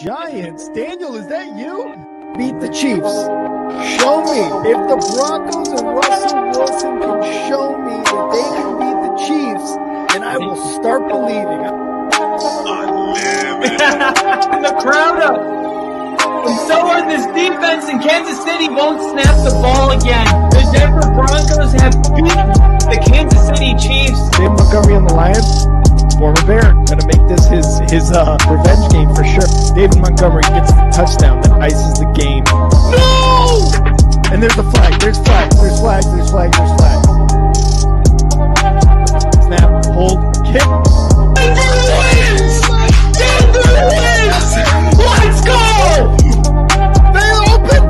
Giants. Daniel, is that you? Beat the Chiefs. Show me. If the Broncos and Russell Wilson can show me that they can beat the Chiefs, then I will start believing. The crowd up. And so are this defense, and Kansas City won't snap the ball again. The Denver Broncos have beaten the Kansas City Chiefs. David Montgomery on the Lions. Former Bear, gonna make this his revenge game for sure. David Montgomery gets the touchdown that ices the game. No! And there's the flag. There's flags. There's flags. There's flags. There's flags. Snap. Hold. Kick. Denver wins! Denver wins! Let's go! They open.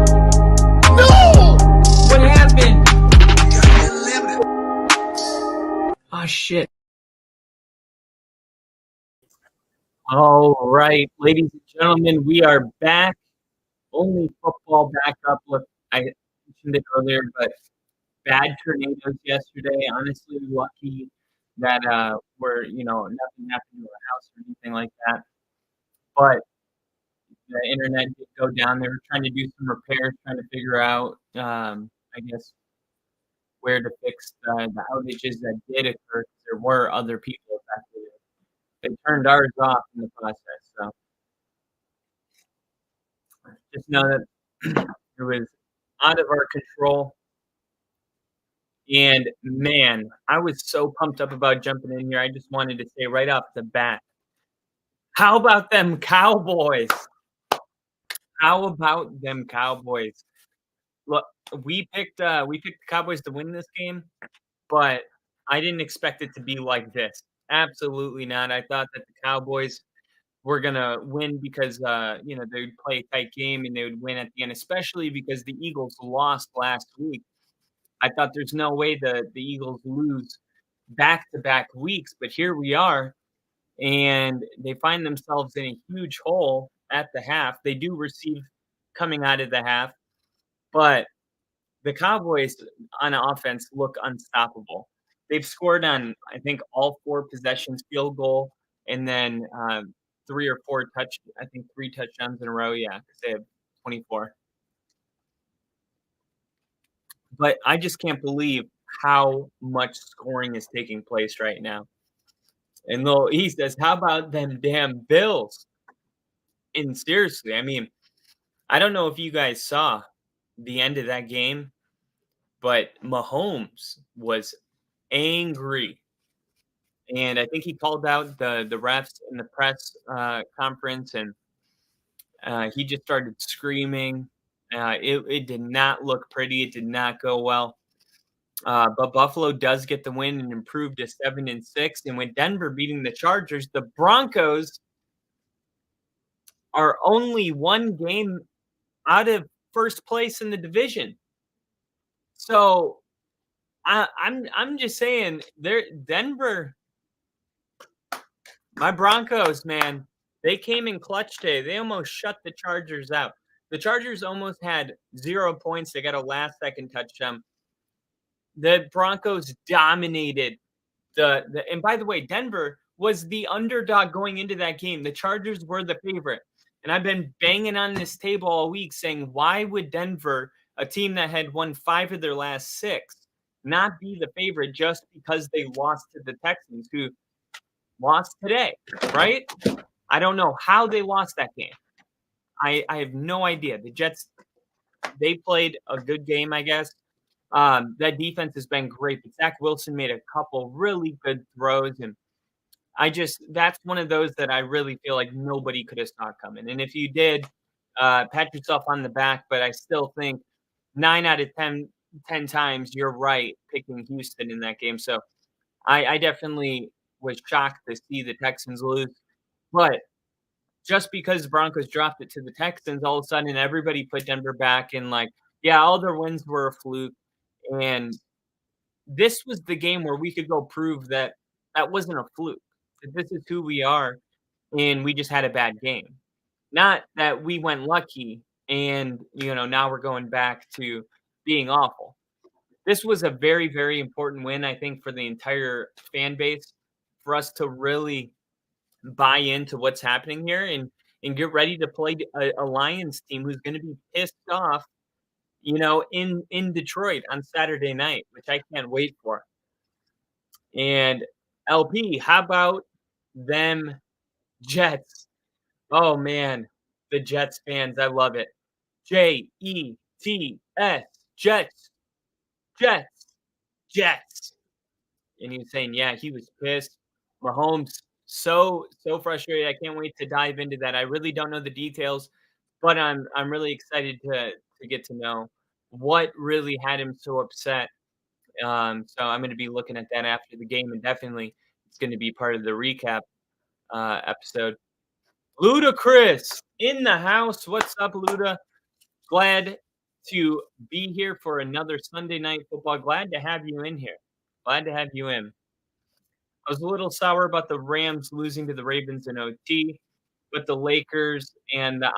No! What happened? Oh shit. All right, ladies and gentlemen, we are back. Only football back up. Look, I mentioned it earlier, but bad tornadoes yesterday. Honestly, lucky that nothing happened to our house or anything like that. But the internet did go down. They were trying to do some repairs, trying to figure out, I guess, where to fix the outages that did occur. There were other people affected. They turned ours off in the process, so just know that it was out of our control. And man, I was so pumped up about jumping in here. I just wanted to say right off the bat, how about them Cowboys? How about them Cowboys? Look, we picked the Cowboys to win this game, but I didn't expect it to be like this. Absolutely not. I thought that the Cowboys were gonna win because they would play a tight game and they would win at the end, especially because the Eagles lost last week. I thought there's no way the Eagles lose back-to-back weeks, but here we are, and they find themselves in a huge hole at the half. They do receive coming out of the half, but the Cowboys on offense look unstoppable. They've scored on, I think, all 4 possessions, field goal, and then 3 touchdowns in a row. Yeah, because they have 24. But I just can't believe how much scoring is taking place right now. And Lil E says, how about them damn Bills? And seriously, I mean, I don't know if you guys saw the end of that game, but Mahomes was angry. And I think he called out the refs in the press conference, and he just started screaming. It did not look pretty. It did not go well. But Buffalo does get the win and improved to 7-6. And with Denver beating the Chargers, the Broncos are only 1 game out of first place in the division. So I'm just saying, Denver, my Broncos, man, they came in clutch today. They almost shut the Chargers out. The Chargers almost had 0 points. They got a last-second touchdown. The Broncos dominated and by the way, Denver was the underdog going into that game. The Chargers were the favorite. And I've been banging on this table all week saying, why would Denver, a team that had won 5 of their last 6, not be the favorite just because they lost to the Texans, who lost today, right? I don't know how they lost that game. I have no idea. The Jets, they played a good game, I guess. That defense has been great. But Zach Wilson made a couple really good throws, and that's one of those that I really feel like nobody could have saw coming. And if you did, pat yourself on the back, but I still think 9 out of 10 times you're right picking Houston in that game. So I definitely was shocked to see the Texans lose. But just because the Broncos dropped it to the Texans, all of a sudden everybody put Denver back and all their wins were a fluke. And this was the game where we could go prove that wasn't a fluke. That this is who we are, and we just had a bad game. Not that we went lucky and, now we're going back to being awful. This was a very, very important win, I think, for the entire fan base, for us to really buy into what's happening here. And and get ready to play a Lions team who's gonna be pissed off, in Detroit on Saturday night, which I can't wait for. And LP, how about them Jets? Oh, man, the Jets fans, I love it. Jets, Jets, Jets, Jets. And he was saying, yeah, he was pissed. Mahomes, so frustrated. I can't wait to dive into that. I really don't know the details, but I'm really excited to get to know what really had him so upset. So I'm going to be looking at that after the game, and definitely it's going to be part of the recap episode. Ludacris in the house. What's up, Luda? Glad to be here for another Sunday Night Football. Glad to have you in here. Glad to have you in. I was a little sour about the Rams losing to the Ravens in OT, but the Lakers and the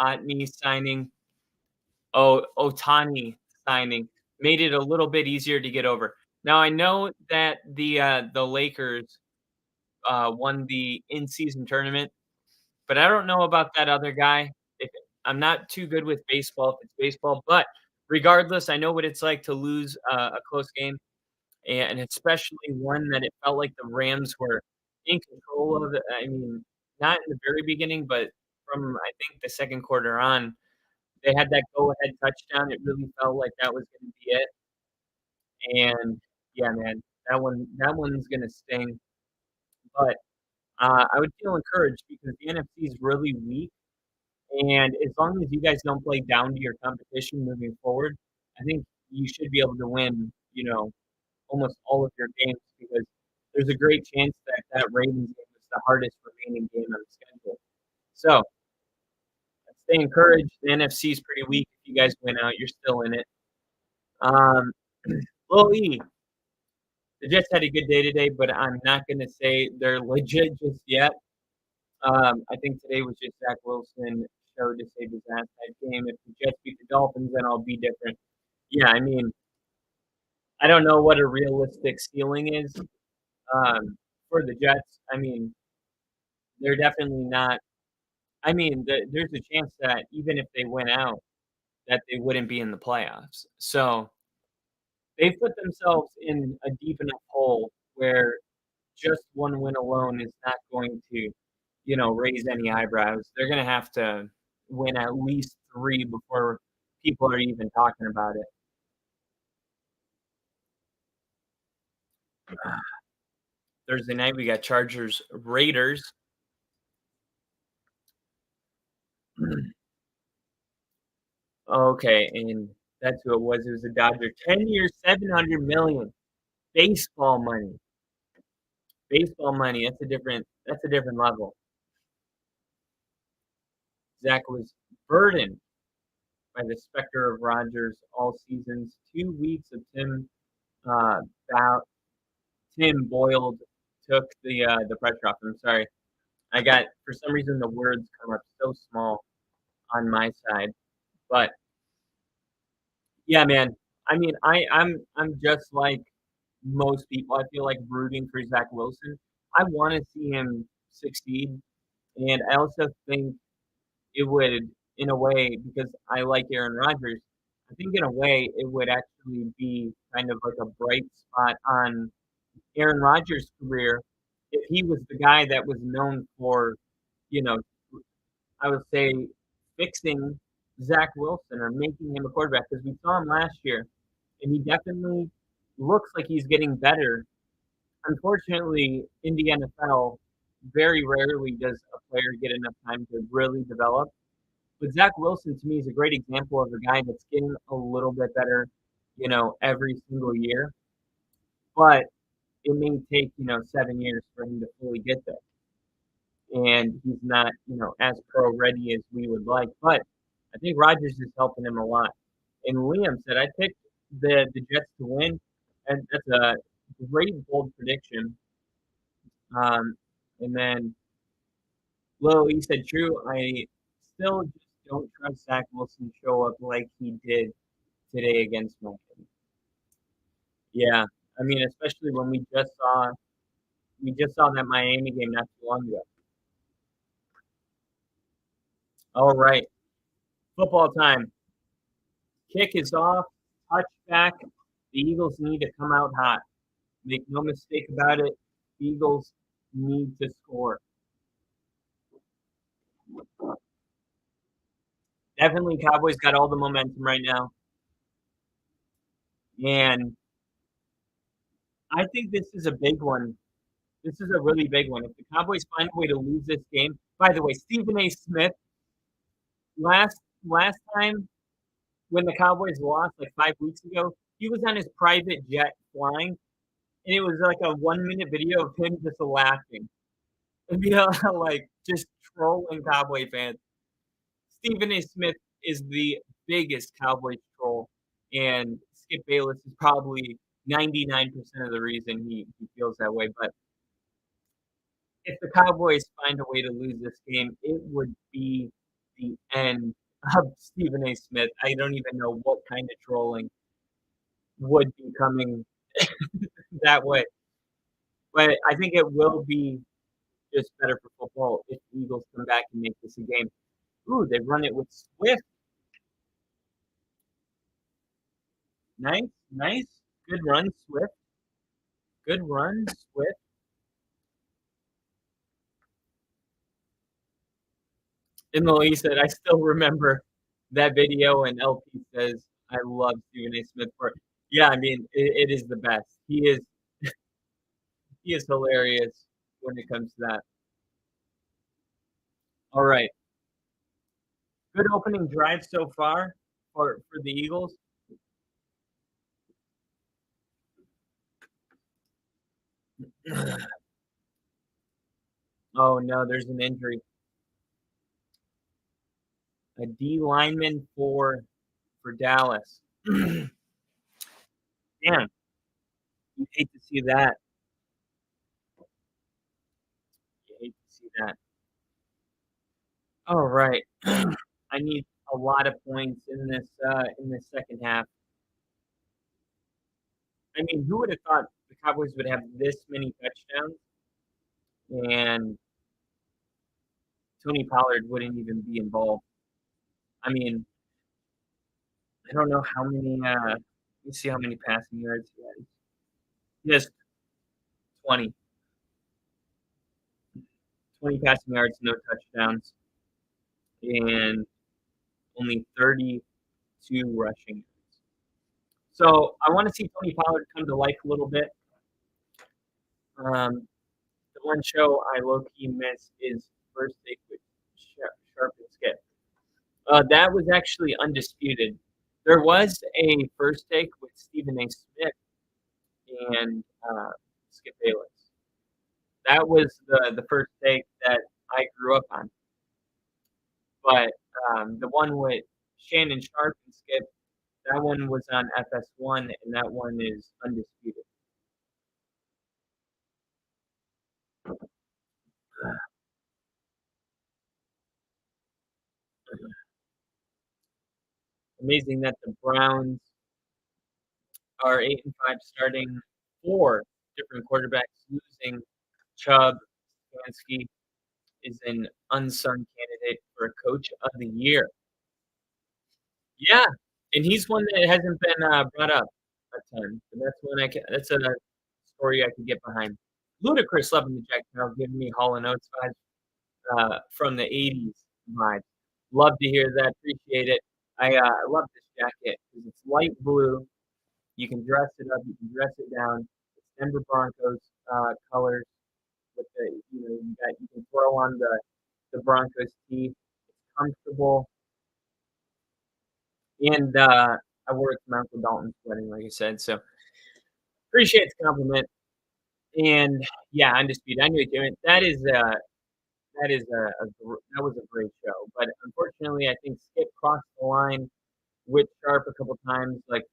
Otani signing made it a little bit easier to get over. Now I know that the Lakers won the in-season tournament, but I don't know about that other guy. If I'm not too good with baseball, if it's baseball, but regardless, I know what it's like to lose a close game, and especially one that it felt like the Rams were in control of. I mean, not in the very beginning, but from I think the second quarter on, they had that go-ahead touchdown. It really felt like that was going to be it. And yeah, man, that one's gonna sting. But I would feel encouraged because the NFC is really weak, and as long as you guys don't play down to your competition moving forward, I think you should be able to win. Almost all of your games because there's a great chance that that Ravens game is the hardest remaining game on the schedule. So stay encouraged. The NFC is pretty weak. If you guys win out, you're still in it. Um, Lil E, the Jets had a good day today, but I'm not going to say they're legit just yet. I think today was just Zach Wilson showed to save his ass that game. If the Jets beat the Dolphins, then I'll be different. Yeah, I mean, I don't know what a realistic ceiling is for the Jets. I mean, they're definitely not. I mean, there's a chance that even if they went out, that they wouldn't be in the playoffs. So they put themselves in a deep enough hole where just one win alone is not going to, raise any eyebrows. They're going to have to win at least 3 before people are even talking about it. Thursday night, we got Chargers, Raiders. Okay, and that's who it was. It was a Dodger. 10 years, $700 million. Baseball money. Baseball money. That's a different level. Zach was burdened by the specter of Rodgers all seasons. 2 weeks of uh, Tim Boyle took the pressure off. I'm sorry. I got for some reason the words come up so small on my side, but yeah, man. I mean, I'm just like most people. I feel like rooting for Zach Wilson. I want to see him succeed, and I also think it would, in a way, because I like Aaron Rodgers. I think in a way it would actually be kind of like a bright spot on Aaron Rodgers' career if he was the guy that was known for, you know, I would say fixing Zach Wilson or making him a quarterback because we saw him last year and he definitely looks like he's getting better. Unfortunately, in the NFL, very rarely does a player get enough time to really develop. But Zach Wilson to me is a great example of a guy that's getting a little bit better, every single year. But it may take, 7 years for him to fully get there. And he's not, as pro ready as we would like. But I think Rodgers is helping him a lot. And Liam said, I picked the Jets to win. And that's a great bold prediction. And then Lil, he said, true. I still just don't trust Zach Wilson to show up like he did today against Miami. Yeah. I mean, especially when we just saw that Miami game not too long ago. All right. Football time. Kick is off. Touchback. The Eagles need to come out hot. Make no mistake about it. The Eagles need to score. Definitely Cowboys got all the momentum right now. And I think this is a big one. This is a really big one. If the Cowboys find a way to lose this game, by the way, Stephen A. Smith, last time when the Cowboys lost like 5 weeks ago, he was on his private jet flying, and it was like a 1-minute video of him just laughing. And like just trolling Cowboy fans. Stephen A. Smith is the biggest Cowboys troll, and Skip Bayless is probably 99% of the reason he feels that way. But if the Cowboys find a way to lose this game, it would be the end of Stephen A. Smith. I don't even know what kind of trolling would be coming that way. But I think it will be just better for football if the Eagles come back and make this a game. Ooh, they run it with Swift. Nice. Good run, Swift. Good run, Swift. And Lee said, I still remember that video, and LP says, I love Stephen A. Smith for it. Yeah, I mean, it is the best. He is hilarious when it comes to that. All right. Good opening drive so far for the Eagles. Oh no, there's an injury. A D lineman for Dallas. Damn, you hate to see that. You hate to see that. All right. I need a lot of points in this second half. I mean, who would have thought the Cowboys would have this many touchdowns and Tony Pollard wouldn't even be involved? I mean, I don't know how many. Let me see how many passing yards he has. He has 20. 20 passing yards, no touchdowns, and only 32 rushing. So I want to see Tony Pollard come to life a little bit. The one show I low-key miss is First Take with Sharp and Skip. That was actually undisputed. There was a First Take with Stephen A. Smith and Skip Bayless. That was the first take that I grew up on. But the one with Shannon Sharp and Skip, that one was on FS1, and that one is undisputed. Amazing that the Browns are 8-5, starting 4 different quarterbacks, losing Chubb. Stefanski is an unsung candidate for Coach of the Year. Yeah, and he's one that hasn't been brought up a ton. But that's one that's a story I could get behind. Ludacris loving the Jack Carroll, giving me Hall & Oates vibes from the '80s vibe. Love to hear that. Appreciate it. I love this jacket because it's light blue. You can dress it up. You can dress it down. It's Denver Broncos colors with the you can throw on the Broncos tee. It's comfortable. And I wore it to my Uncle Dalton's wedding, like I said. So appreciate the compliment. And yeah, undisputed. I knew it, Jimmy. That was a great show. But unfortunately, I think Skip crossed the line with Sharp a couple times. Like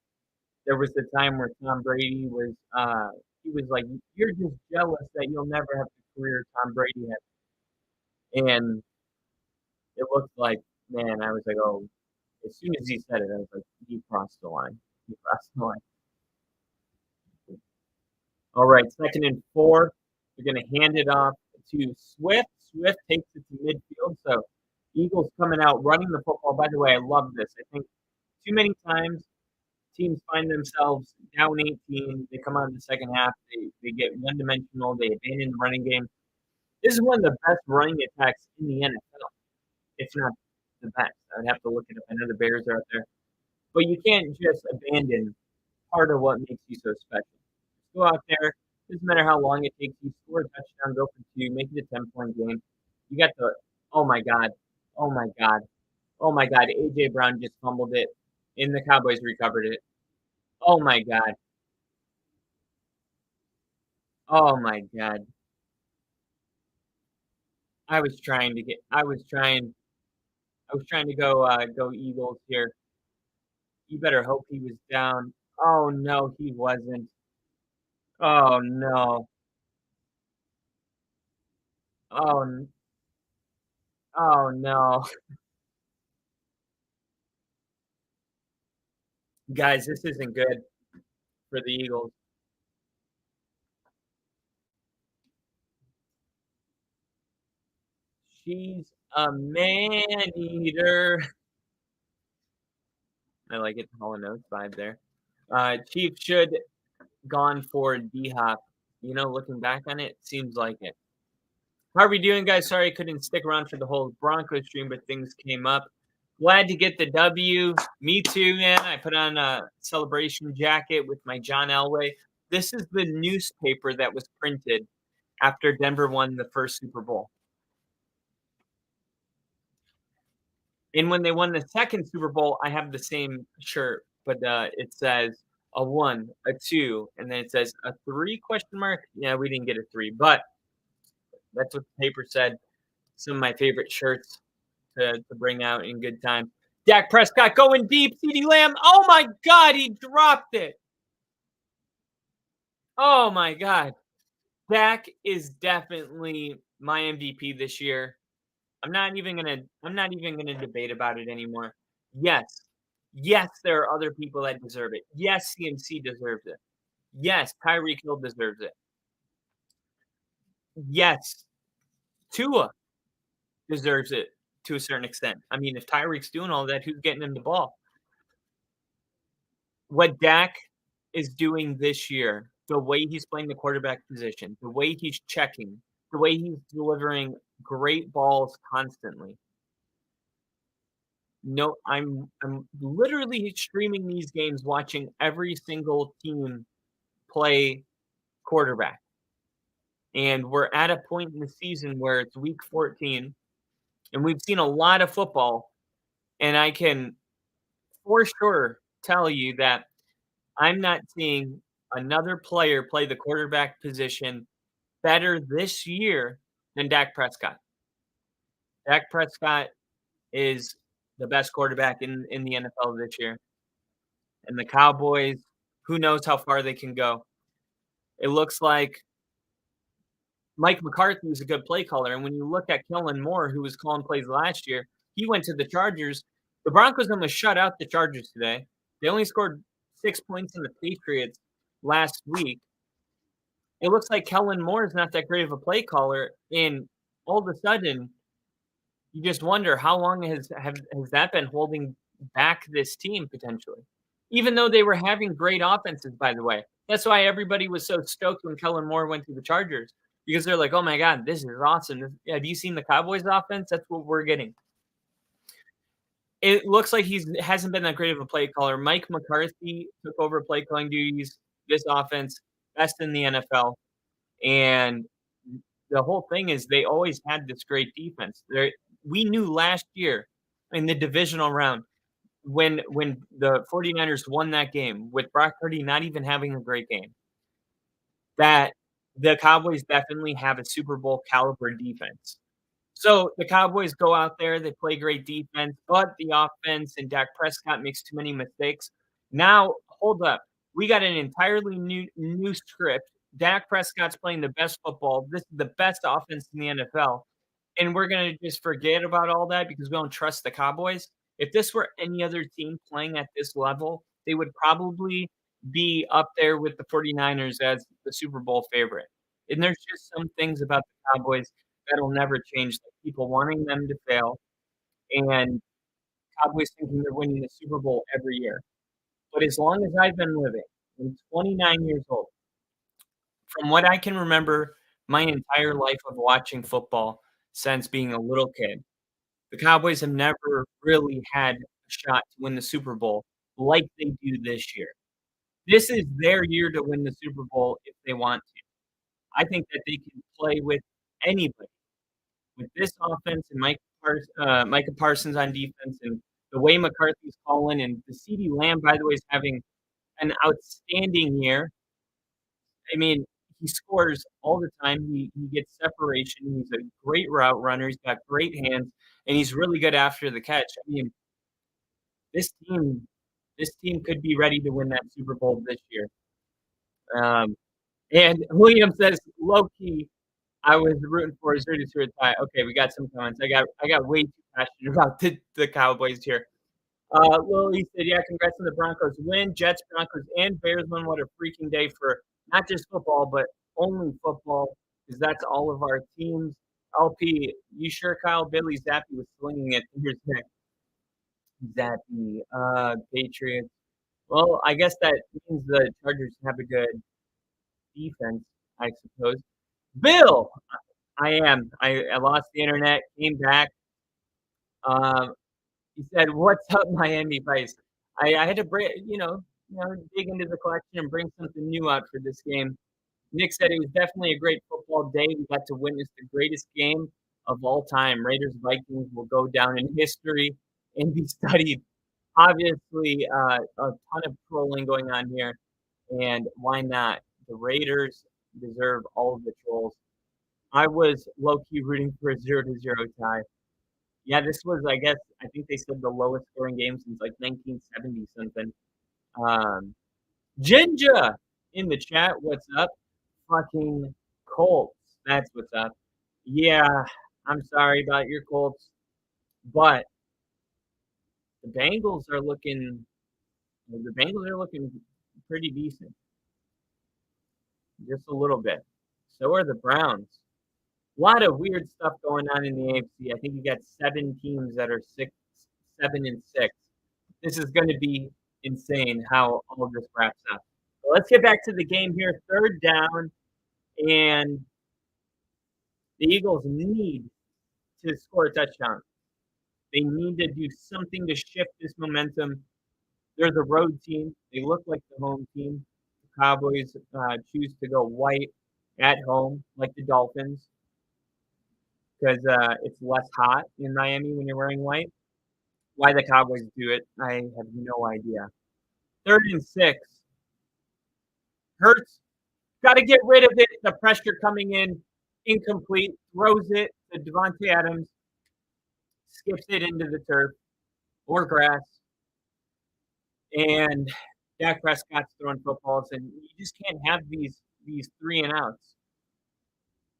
there was the time where Tom Brady was he was like, "You're just jealous that you'll never have the career Tom Brady had." And it looked like, man, I was like, oh, as soon as he said it, I was like, he crossed the line. He crossed the line. All right, 2nd and 4. They're going to hand it off to Swift. Swift takes it to midfield. So Eagles coming out, running the football. By the way, I love this. I think too many times teams find themselves down 18. They come out in the second half. They get one-dimensional. They abandon the running game. This is one of the best running attacks in the NFL, if not the best. I would have to look it up. I know the Bears are out there. But you can't just abandon part of what makes you so special. Go out there. Doesn't matter how long it takes you. Score a touchdown, go for two, make it a 10-point game. You got the oh my god, oh my god, oh my god. AJ Brown just fumbled it, and the Cowboys recovered it. Oh my god, oh my god. I was trying to go Eagles here. You better hope he was down. Oh no, he wasn't. Oh no. Oh, oh no. Guys, this isn't good for the Eagles. She's a man-eater. I like it, Hall& Oates vibe there. Chiefs should gone for D-Hop. Looking back on it, seems like it. How are we doing, guys? Sorry I couldn't stick around for the whole Broncos stream, but things came up. Glad to get the W. Me too, man. I put on a celebration jacket with my John Elway. This is the newspaper that was printed after Denver won the first Super Bowl. And when they won the second Super Bowl, I have the same shirt, but it says a 1, a 2, and then it says a 3 question mark. Yeah, we didn't get a 3, but that's what the paper said. Some of my favorite shirts to bring out in good time. Dak Prescott going deep. CeeDee Lamb. Oh my God, he dropped it. Oh my God. Dak is definitely my MVP this year. I'm not even gonna debate about it anymore. Yes. Yes, there are other people that deserve it. Yes, CMC deserves it. Yes, Tyreek Hill deserves it. Yes, Tua deserves it to a certain extent. I mean, if Tyreek's doing all that, who's getting him the ball? What Dak is doing this year, the way he's playing the quarterback position, the way he's checking, the way he's delivering great balls constantly. No, I'm literally streaming these games, watching every single team play quarterback. And we're at a point in the season where it's week 14, and we've seen a lot of football, and I can for sure tell you that I'm not seeing another player play the quarterback position better this year than Dak Prescott. Dak Prescott is the best quarterback in the NFL this year. And the Cowboys, who knows how far they can go. It looks like Mike McCarthy is a good play caller, and when you look at Kellen Moore, who was calling plays last year, he went to the Chargers. The Broncos almost shut out the Chargers today. They only scored 6 points in the Patriots last week. It looks like Kellen Moore is not that great of a play caller, and all of a sudden, you just wonder how long has that been holding back this team potentially? Even though they were having great offenses, by the way. That's why everybody was so stoked when Kellen Moore went to the Chargers because they're like, "Oh my God, this is awesome! Have you seen the Cowboys' offense? That's what we're getting." It looks like he hasn't been that great of a play caller. Mike McCarthy took over play calling duties. This offense, best in the NFL, and the whole thing is they always had this great defense. We knew last year in the divisional round when the 49ers won that game with Brock Purdy not even having a great game, that the Cowboys definitely have a Super Bowl caliber defense. So the Cowboys go out there, they play great defense, but the offense and Dak Prescott makes too many mistakes. Now, hold up. We got an entirely new script. Dak Prescott's playing the best football. This is the best offense in the NFL. And we're going to just forget about all that because we don't trust the Cowboys. If this were any other team playing at this level, they would probably be up there with the 49ers as the Super Bowl favorite. And there's just some things about the Cowboys that'll never change, like people wanting them to fail, and Cowboys thinking they're winning the Super Bowl every year. But as long as I've been living, I'm 29 years old. From what I can remember, my entire life of watching football since being a little kid, the Cowboys have never really had a shot to win the Super Bowl like they do this year. This is their year to win the Super Bowl if they want to. I think that they can play with anybody. With this offense and Micah Parsons on defense and the way McCarthy's calling and the CeeDee Lamb, by the way, is having an outstanding year. I mean, he scores all the time. He gets separation. He's a great route runner. He's got great hands, and he's really good after the catch. I mean, this team could be ready to win that Super Bowl this year. And William says, low key, I was rooting for a 0-0 tie. Okay, we got some comments. I got way too passionate about the Cowboys here. Lily said, yeah, congrats on the Broncos win. Jets, Broncos, and Bears win. What a freaking day for not just football, but only football, because that's all of our teams. LP, you sure Kyle Billy Zappy was swinging it? Here's next. Zappy, Patriots. Well, I guess that means the Chargers have a good defense, I suppose. Bill, I lost the internet, came back. He said, "What's up, Miami Vice?" I had to bring, dig into the collection and bring something new out for this game. Nick said it was definitely a great football day. We got to witness the greatest game of all time. Raiders Vikings will go down in history and be studied. Obviously, a ton of trolling going on here, and why not? The Raiders deserve all of the trolls. I was low-key rooting for a 0-0 tie. Yeah, this was, I think they said the lowest scoring game since like 1970 something. Jinja in the chat, what's up? Fucking Colts, that's what's up. Yeah, I'm sorry about your Colts, but the Bengals are looking pretty decent. Just a little bit. So are the Browns. A lot of weird stuff going on in the AFC. I think you got 7 teams that are 7-6. This is going to be insane how all of this wraps up. So let's get back to the game here. 3rd down, and the Eagles need to score a touchdown. They need to do something to shift this momentum. They're the road team. They look like the home team. The Cowboys choose to go white at home like the Dolphins, because it's less hot in Miami when you're wearing white. Why the Cowboys do it, I have no idea. 3rd and 6. Hurts, got to get rid of it. The pressure coming in, incomplete. Throws it to Devontae Adams. Skips it into the turf or grass. And Dak Prescott's throwing footballs, and you just can't have these 3-and-outs.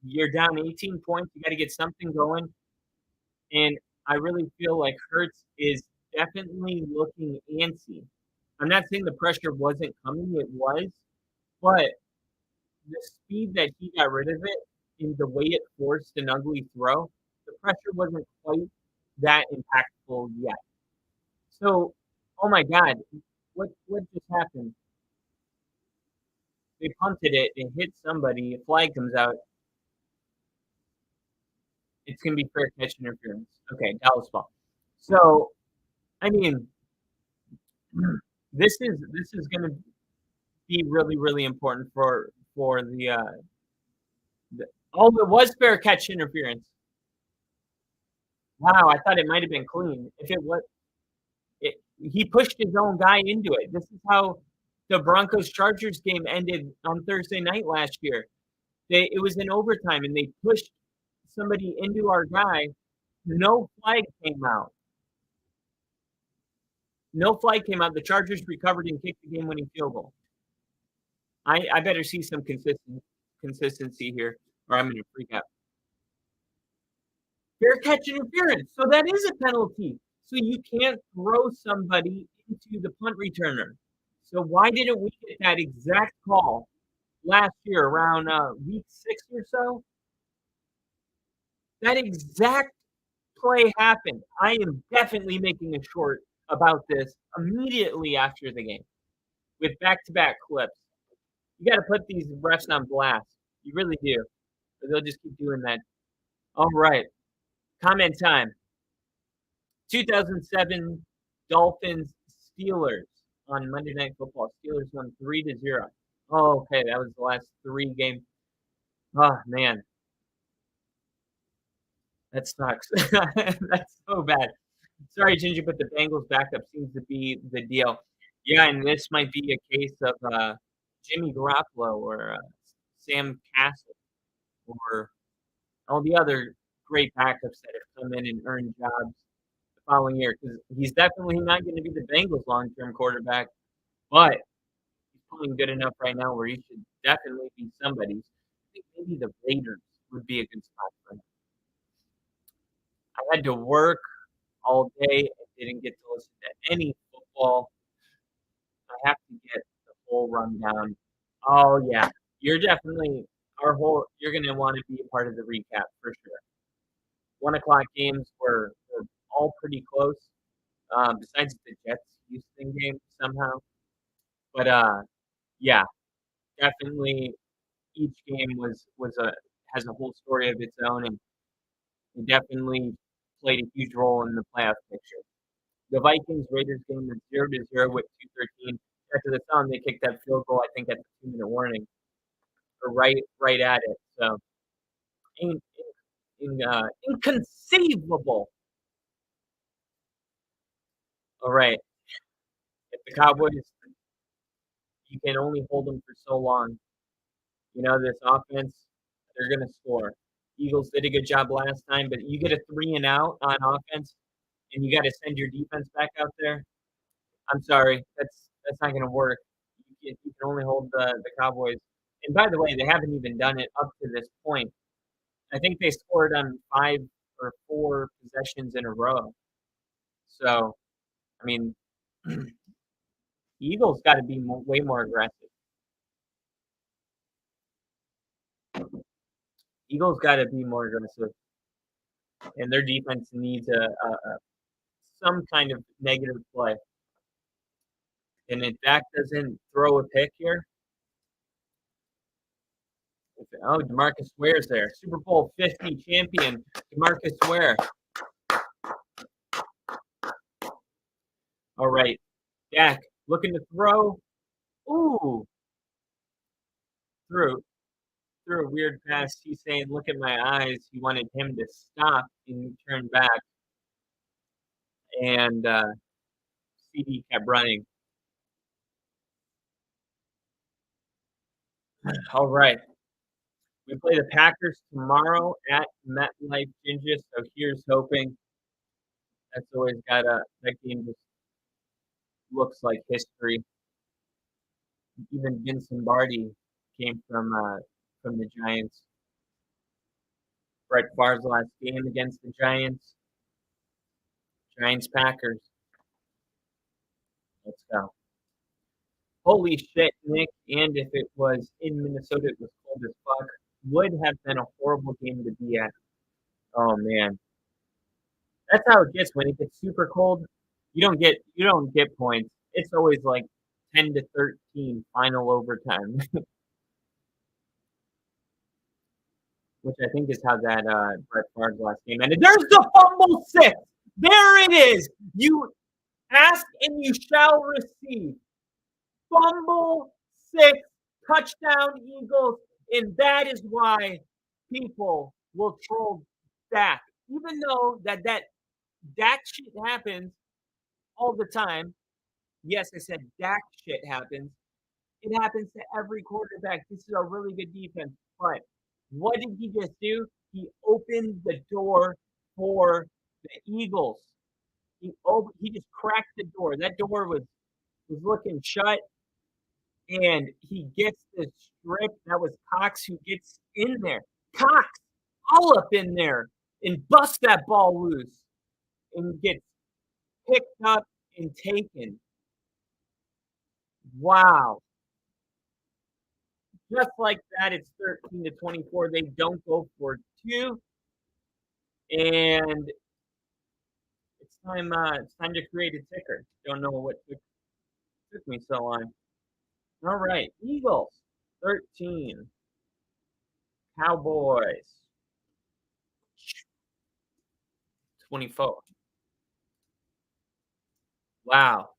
You're down 18 points. You got to get something going. And I really feel like Hurts is definitely looking antsy. I'm not saying the pressure wasn't coming. It was. But the speed that he got rid of it and the way it forced an ugly throw, the pressure wasn't quite that impactful yet. So, oh my God, what just happened? They punted it and hit somebody. A flag comes out. It's going to be fair catch interference. Okay, Dallas ball. So, I mean, this is going to be really, really important for the it was fair catch interference. Wow, I thought it might have been clean. If it was, he pushed his own guy into it. This is how the Broncos-Chargers game ended on Thursday night last year. It was in overtime, and they pushed somebody into our guy. No flag came out. The Chargers recovered and kicked the game-winning field goal. I better see some consistency here, or I'm going to freak out. Fair catch interference. So that is a penalty. So you can't throw somebody into the punt returner. So why didn't we get that exact call last year around week 6 or so? That exact play happened. I am definitely making a short about this immediately after the game with back-to-back clips. You got to put these refs on blast. You really do. Or they'll just keep doing that. All right. Comment time. 2007 Dolphins Steelers on Monday Night Football. Steelers won 3-0. Oh, okay. That was the last 3 games. Oh, man. That sucks. That's so bad. Sorry, Ginger, but the Bengals backup seems to be the deal. Yeah, and this might be a case of Jimmy Garoppolo or Sam Castle or all the other great backups that have come in and earned jobs the following year. Because he's definitely not going to be the Bengals' long-term quarterback, but he's playing good enough right now where he should definitely be somebody's. I think maybe the Raiders would be a good spot for him. I had to work all day. I didn't get to listen to any football. I have to get the whole rundown. Oh yeah, you're definitely You're gonna want to be a part of the recap for sure. 1 o'clock games were all pretty close, besides the Jets Houston game somehow. But yeah, definitely each game has a whole story of its own, and it definitely played a huge role in the playoff picture. The Vikings Raiders game was 0-0 with 2:13. After the time they kicked that field goal, I think at the 2-minute warning, or right at it. So inconceivable. All right, if the Cowboys, you can only hold them for so long. You know this offense, they're gonna score. Eagles did a good job last time, but you get a 3-and-out on offense, and you got to send your defense back out there. I'm sorry, that's not gonna work. You can only hold the Cowboys. And by the way, they haven't even done it up to this point. I think they scored on 5 or 4 possessions in a row. So, I mean, the Eagles got to be way more aggressive. Eagles got to be more aggressive, and their defense needs some kind of negative play. And if Dak doesn't throw a pick here, DeMarcus Ware's there, Super Bowl 50 champion DeMarcus Ware. All right, Dak looking to throw. Ooh, threw a weird pass. He's saying, "Look at my eyes." He wanted him to stop and turn back, and CD kept running. All right, we play the Packers tomorrow at MetLife, Ginger. So here's hoping. That's always got that game just looks like history. Even Vince Lombardi came from the Giants. Brett Favre's last game against the Giants. Giants Packers. Let's go. Holy shit, Nick. And if it was in Minnesota, it was cold as fuck. Would have been a horrible game to be at. Oh man. That's how it gets when it gets super cold. You don't get points. It's always like 10-13 final overtime. Which I think is how that Brett Favre's last game ended. There's the fumble 6. There it is. You ask and you shall receive. Fumble 6, touchdown Eagles, and that is why people will troll Dak. Even though that Dak shit happens all the time. Yes, I said Dak shit happens. It happens to every quarterback. This is a really good defense. But what did he just do? He opened the door for the Eagles. He just cracked the door. That door was looking shut. And he gets the strip. That was Cox who gets in there. Cox all up in there and busts that ball loose and gets picked up and taken. Wow. Just like that, it's 13-24. They don't go for 2. And it's time to create a ticker. Don't know what took me so long. All right, Eagles 13, Cowboys 24. Wow.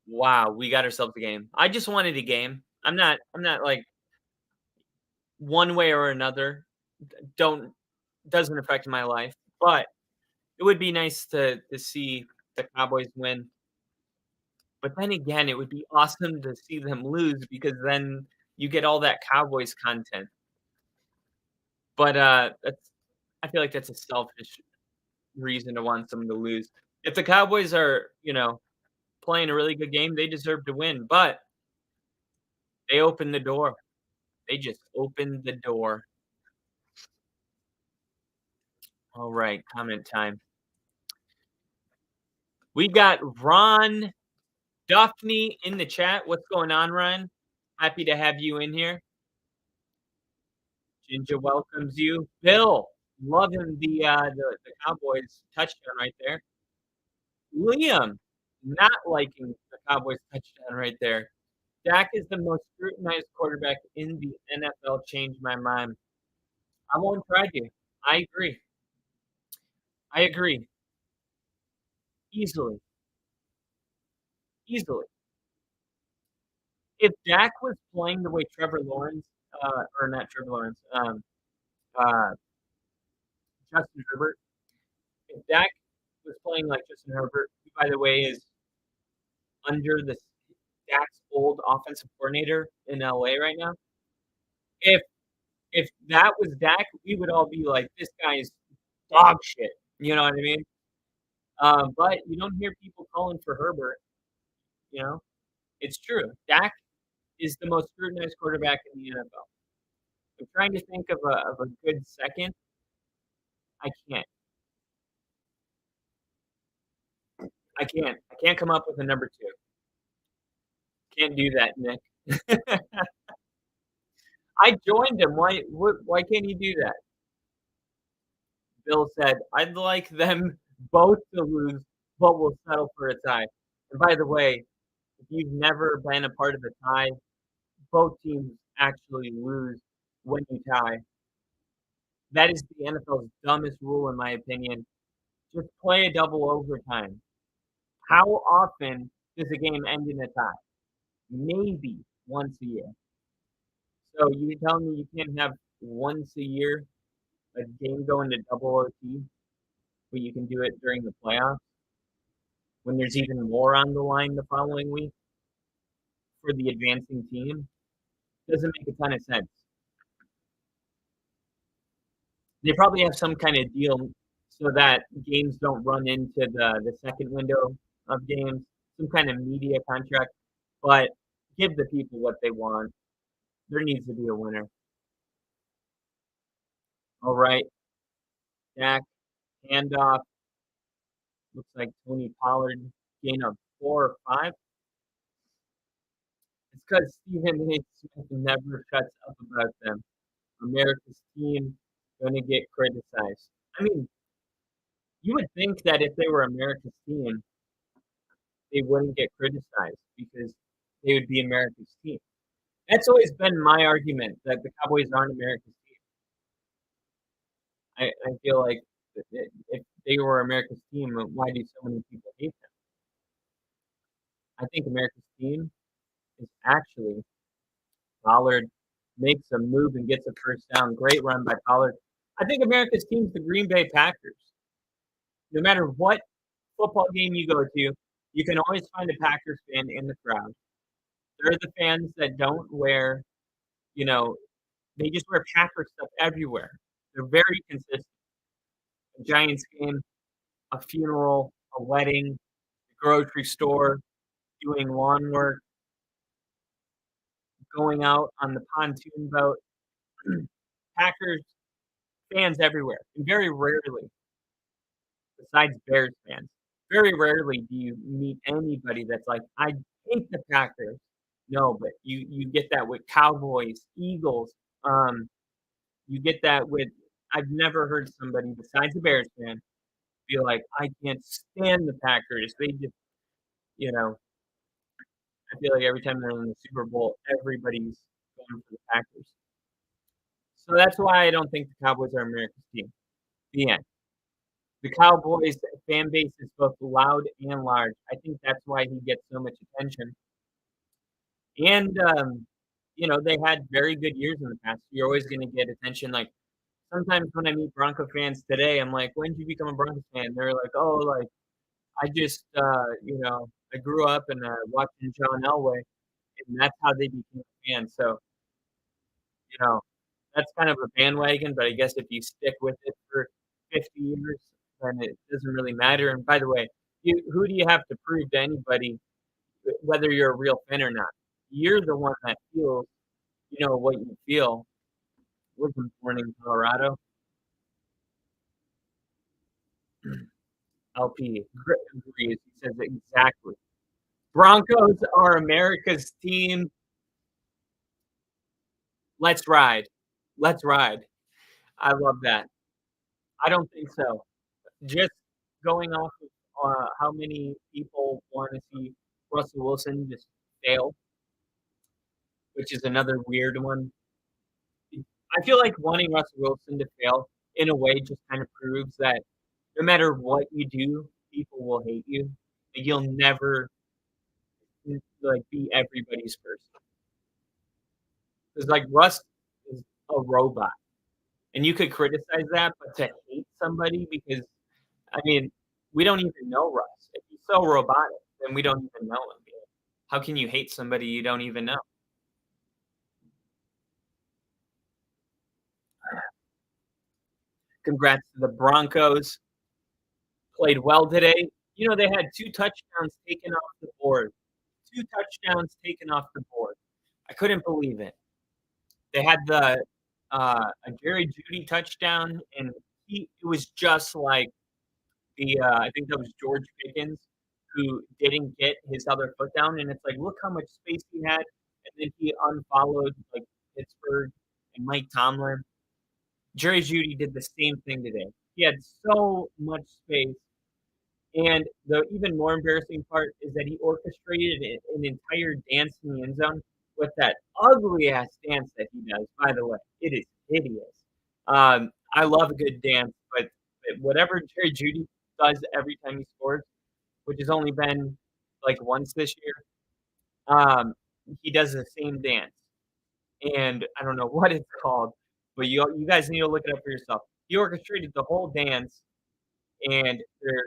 Wow, we got ourselves a game. I just wanted a game. I'm not like one way or another. Don't doesn't affect my life, but it would be nice to see the Cowboys win. But then again, it would be awesome to see them lose because then you get all that Cowboys content. But that's I feel like that's a selfish reason to want someone to lose. If the Cowboys are, playing a really good game, they deserve to win. But they opened the door. They just opened the door. All right, comment time. We got Ron Duffney in the chat. What's going on, Ron? Happy to have you in here. Ginger welcomes you. Bill, loving the Cowboys touchdown right there. Liam, not liking the Cowboys touchdown right there. Dak is the most scrutinized quarterback in the NFL. Changed my mind. I won't try to. I agree. I agree. Easily. Easily. If Dak was playing the way Trevor Lawrence, or not Trevor Lawrence, uh, Justin Herbert, if Dak was playing like Justin Herbert, who, by the way, is under the Dak's old offensive coordinator in LA right now, if if that was Dak, we would all be like, "This guy is dog shit." You know what I mean? But you don't hear people calling for Herbert. You know, it's true. Dak is the most scrutinized quarterback in the NFL. I'm trying to think of a good second. I can't. I can't. I can't come up with a number two. Can't do that, Nick. I joined him. Why can't he do that? Bill said, "I'd like them both to lose, but we'll settle for a tie." And by the way, if you've never been a part of a tie, both teams actually lose when you tie. That is the NFL's dumbest rule, in my opinion. Just play a double overtime. How often does a game end in a tie? Maybe once a year. So you tell me you can't have once a year a game go into double OT, but you can do it during the playoffs when there's even more on the line the following week for the advancing team? Doesn't make a ton of sense. They probably have some kind of deal so that games don't run into the second window of games, some kind of media contract, but give the people what they want. There needs to be a winner. All right, Dak, handoff. Looks like Tony Pollard gain of 4 or 5. It's because Stephen A. Smith never shuts up about them. America's team gonna get criticized. I mean, you would think that if they were America's team, they wouldn't get criticized because they would be America's team. That's always been my argument that the Cowboys aren't America's team. I feel like if they were America's team, why do so many people hate them? I think America's team is actually Pollard makes a move and gets a first down. Great run by Pollard. I think America's team is the Green Bay Packers. No matter what football game you go to, you can always find a Packers fan in the crowd. They're the fans that don't wear, they just wear Packers stuff everywhere. They're very consistent. A Giants game, a funeral, a wedding, the grocery store, doing lawn work, going out on the pontoon boat. Packers fans everywhere. And very rarely, besides Bears fans, very rarely do you meet anybody that's like, I hate the Packers. No, but you get that with Cowboys, Eagles. You get that with I've never heard somebody besides a Bears fan be like, I can't stand the Packers. They just, you know, I feel like every time they're in the Super Bowl, everybody's going for the Packers. So that's why I don't think the Cowboys are America's team. The end. The Cowboys fan base is both loud and large. I think that's why he gets so much attention. And, they had very good years in the past. You're always going to get attention. Like sometimes when I meet Bronco fans today, I'm like, when did you become a Broncos fan? They're like, oh, like I just, I grew up and watching John Elway, and that's how they became a fan. So, you know, that's kind of a bandwagon, but I guess if you stick with it for 50 years, then it doesn't really matter. And by the way, who do you have to prove to anybody whether you're a real fan or not? You're the one that feels, what you feel. Wasn't born in Colorado. LP agrees. He says exactly. Broncos are America's team. Let's ride. Let's ride. I love that. I don't think so. Just going off of how many people want to see Russell Wilson just fail, which is another weird one. I feel like wanting Russell Wilson to fail in a way just kind of proves that no matter what you do, people will hate you. Like, you'll never be everybody's person. Because like Russ is a robot, and you could criticize that, but to hate somebody because I mean we don't even know Russ. If he's so robotic, then we don't even know him. How can you hate somebody you don't even know? Congrats to the Broncos. Played well today. They had 2 touchdowns taken off the board. 2 touchdowns taken off the board. I couldn't believe it. They had a Jerry Jeudy touchdown, and it was just like I think that was George Pickens who didn't get his other foot down, and it's like, look how much space he had, and then he unfollowed, like, Pittsburgh and Mike Tomlin. Jerry Jeudy did the same thing today. He had so much space. And the even more embarrassing part is that he orchestrated an entire dance in the end zone with that ugly ass dance that he does. By the way, it is hideous. I love a good dance, but whatever Jerry Jeudy does every time he scores, which has only been like once this year, he does the same dance, and I don't know what it's called, but you guys need to look it up for yourself. He orchestrated the whole dance, and there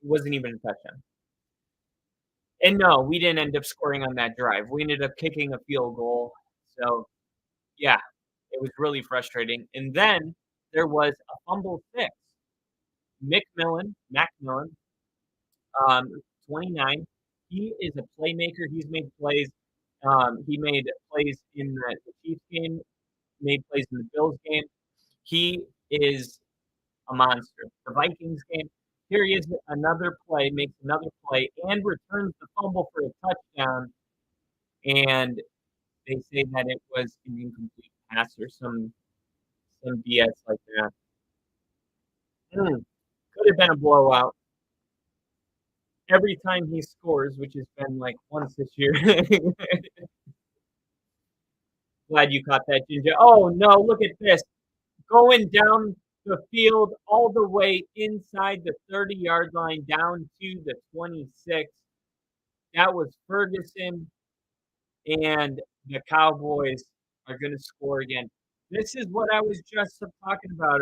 wasn't even a touchdown. And no, we didn't end up scoring on that drive. We ended up kicking a field goal. So, yeah, it was really frustrating. And then there was a fumble fix. Mac Millen, 29. He is a playmaker. He's made plays. He made plays in the Chiefs game, made plays in the Bills game. He is a monster. The Vikings game, here he is, another play, makes another play, and returns the fumble for a touchdown. And they say that it was an incomplete pass or some BS like that. Could have been a blowout. Every time he scores, which has been like once this year. Glad you caught that, Ginger. Oh no, look at this. Going down the field all the way inside the 30-yard line down to the 26. That was Ferguson, and the Cowboys are going to score again. This is what I was just talking about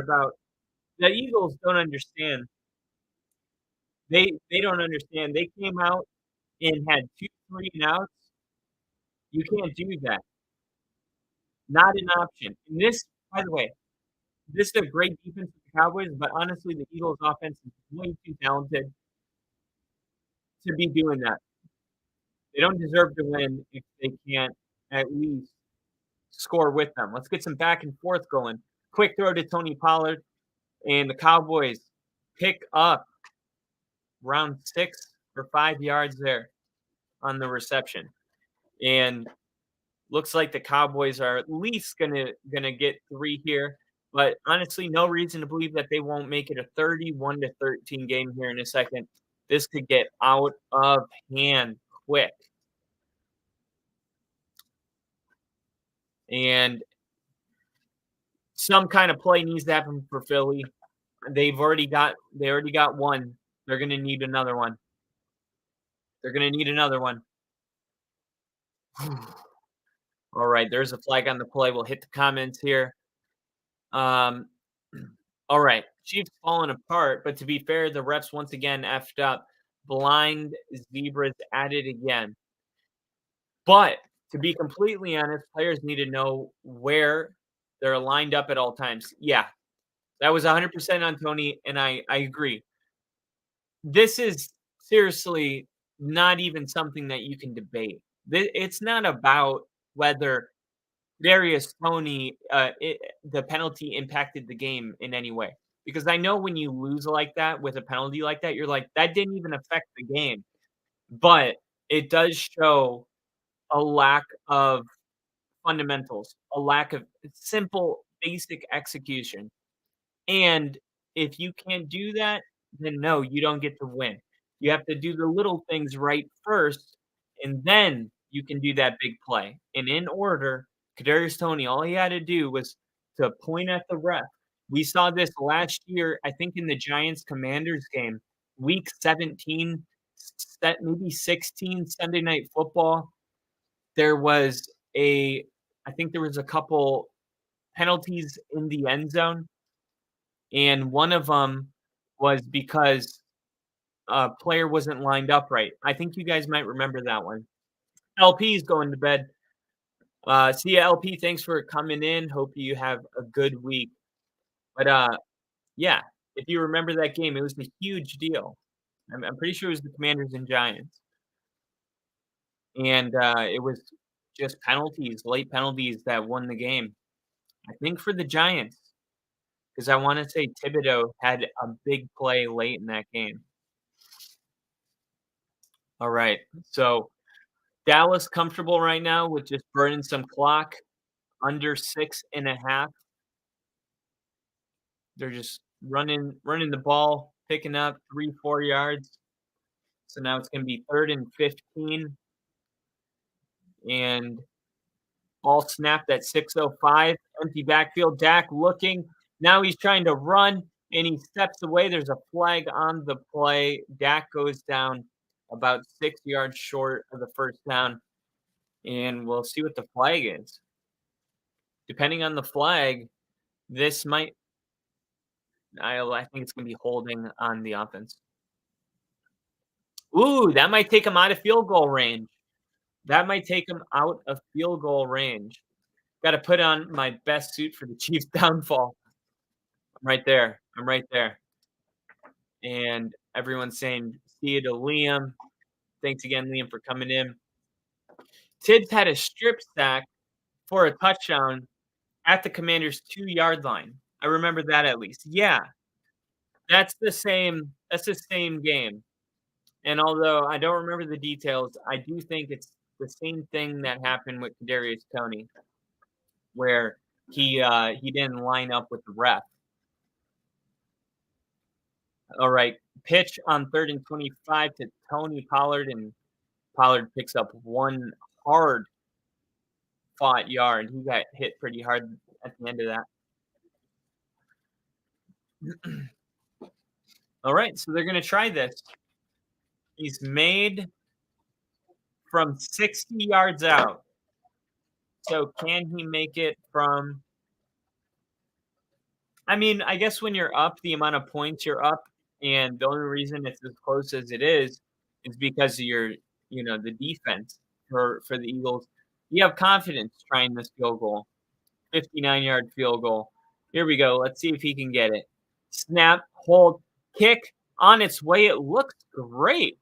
the Eagles don't understand. They don't understand. They came out and had 2 3-and-outs. You can't do that. Not an option. And this, by the way, this is a great defense of the Cowboys, but honestly, the Eagles' offense is way too talented to be doing that. They don't deserve to win if they can't at least score with them. Let's get some back and forth going. Quick throw to Tony Pollard, and the Cowboys pick up round 6 for 5 yards there on the reception. And looks like the Cowboys are at least gonna get 3 here. But honestly, no reason to believe that they won't make it a 31-13 game here in a second. This could get out of hand quick. And some kind of play needs to happen for Philly. They already got one. They're gonna need another one. They're gonna need another one. All right, there's a flag on the play. We'll hit the comments here. Um, all right, Chiefs falling apart, but to be fair, the refs once again effed up. Blind zebras at it again. But to be completely honest, players need to know where they're lined up at all times. Yeah, that was 100% on Tony, and I agree. This is seriously not even something that you can debate. It's not about whether Darius Toney, the penalty impacted the game in any way. Because I know when you lose like that with a penalty like that, you're like, that didn't even affect the game. But it does show a lack of fundamentals, a lack of simple, basic execution. And if you can't do that, then no, you don't get to win. You have to do the little things right first, and then you can do that big play. And in order, Kadarius Toney, all he had to do was to point at the ref. We saw this last year, I think in the Giants Commanders game, week 17, maybe 16, Sunday Night Football. There was I think there was a couple penalties in the end zone, and one of them was because a player wasn't lined up right. I think you guys might remember that one. LP's going to bed. See ya, LP. Thanks for coming in. Hope you have a good week. But yeah, if you remember that game, it was a huge deal. I'm pretty sure it was the Commanders and Giants, and it was just penalties, late penalties that won the game. I think for the Giants, because I want to say Thibodeau had a big play late in that game. All right, so Dallas comfortable right now with just burning some clock, under 6.5. They're just running the ball, picking up 3, 4 yards. So now it's gonna be 3rd and 15, and ball snapped at 6:05, empty backfield. Dak looking. Now he's trying to run, and he steps away. There's a flag on the play. Dak goes down about 6 yards short of the first down, and we'll see what the flag is. Depending on the flag, this might I think it's gonna be holding on the offense. Ooh, that might take him out of field goal range. That might take him out of field goal range. Gotta put on my best suit for the Chiefs downfall. I'm right there. I'm right there. And everyone's saying, see you to Liam. Thanks again, Liam, for coming in. Tibbs had a strip sack for a touchdown at the Commanders' 2-yard line. I remember that at least. Yeah, that's the same game. And although I don't remember the details, I do think it's the same thing that happened with Kadarius Toney, where he didn't line up with the ref. All right, pitch on 3rd and 25 to Tony Pollard, and Pollard picks up one hard fought yard. He got hit pretty hard at the end of that. All right, so they're going to try this. He's made from 60 yards out. So can he make it from I mean, I guess when you're up, the amount of points you're up, and the only reason it's as close as it is because of your, the defense for the Eagles. You have confidence trying this field goal, 59-yard field goal. Here we go. Let's see if he can get it. Snap, hold, kick on its way. It looks great.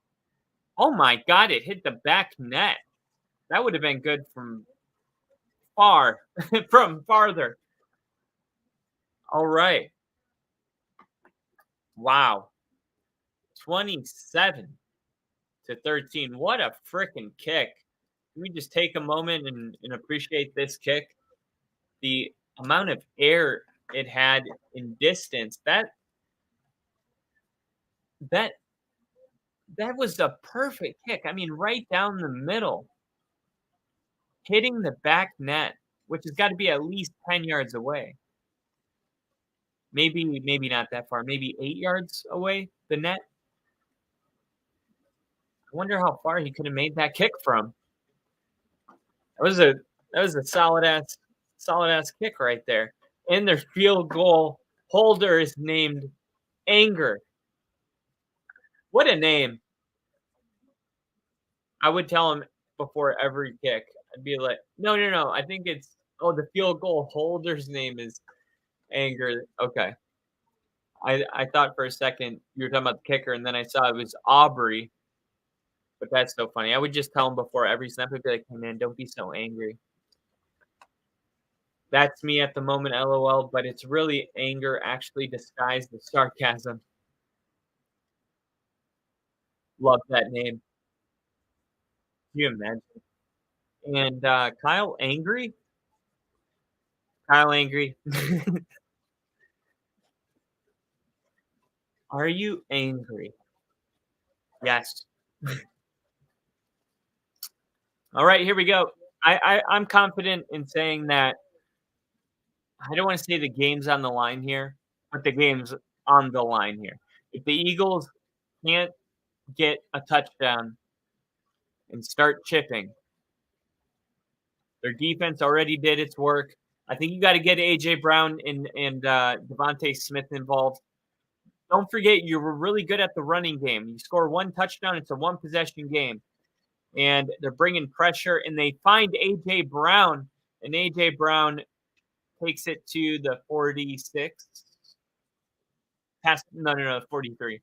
Oh my God! It hit the back net. That would have been good from farther. All right. Wow. 27-13. What a freaking kick. Can we just take a moment and appreciate this kick? The amount of air it had in distance. That that was a perfect kick. I mean, right down the middle, hitting the back net, which has got to be at least 10 yards away. Maybe not that far. Maybe 8 yards away, the net. I wonder how far he could have made that kick from. That was a solid ass kick right there. And their field goal holder is named Anger. What a name. I would tell him before every kick. I'd be like, "No, no, no. I think it's the field goal holder's name is Anger." Okay. I thought for a second you were talking about the kicker, and then I saw it was Aubrey, but that's so funny. I would just tell him before every snap. I'd be like, "Hey, man, don't be so angry." That's me at the moment, LOL, but it's really anger actually disguised as sarcasm. Love that name. Can you imagine? And, Kyle Angry? Kyle Angry. Are you angry? Yes. Alright, here we go. I'm confident in saying that I don't wanna say the game's on the line here, but the game's on the line here. If the Eagles can't get a touchdown and start chipping, their defense already did its work. I think you gotta get A.J. Brown and Devontae Smith involved. Don't forget you were really good at the running game. You score 1 touchdown, it's a 1 possession game, and they're bringing pressure, and they find A.J. Brown, and A.J. Brown takes it to the 46. No, 43.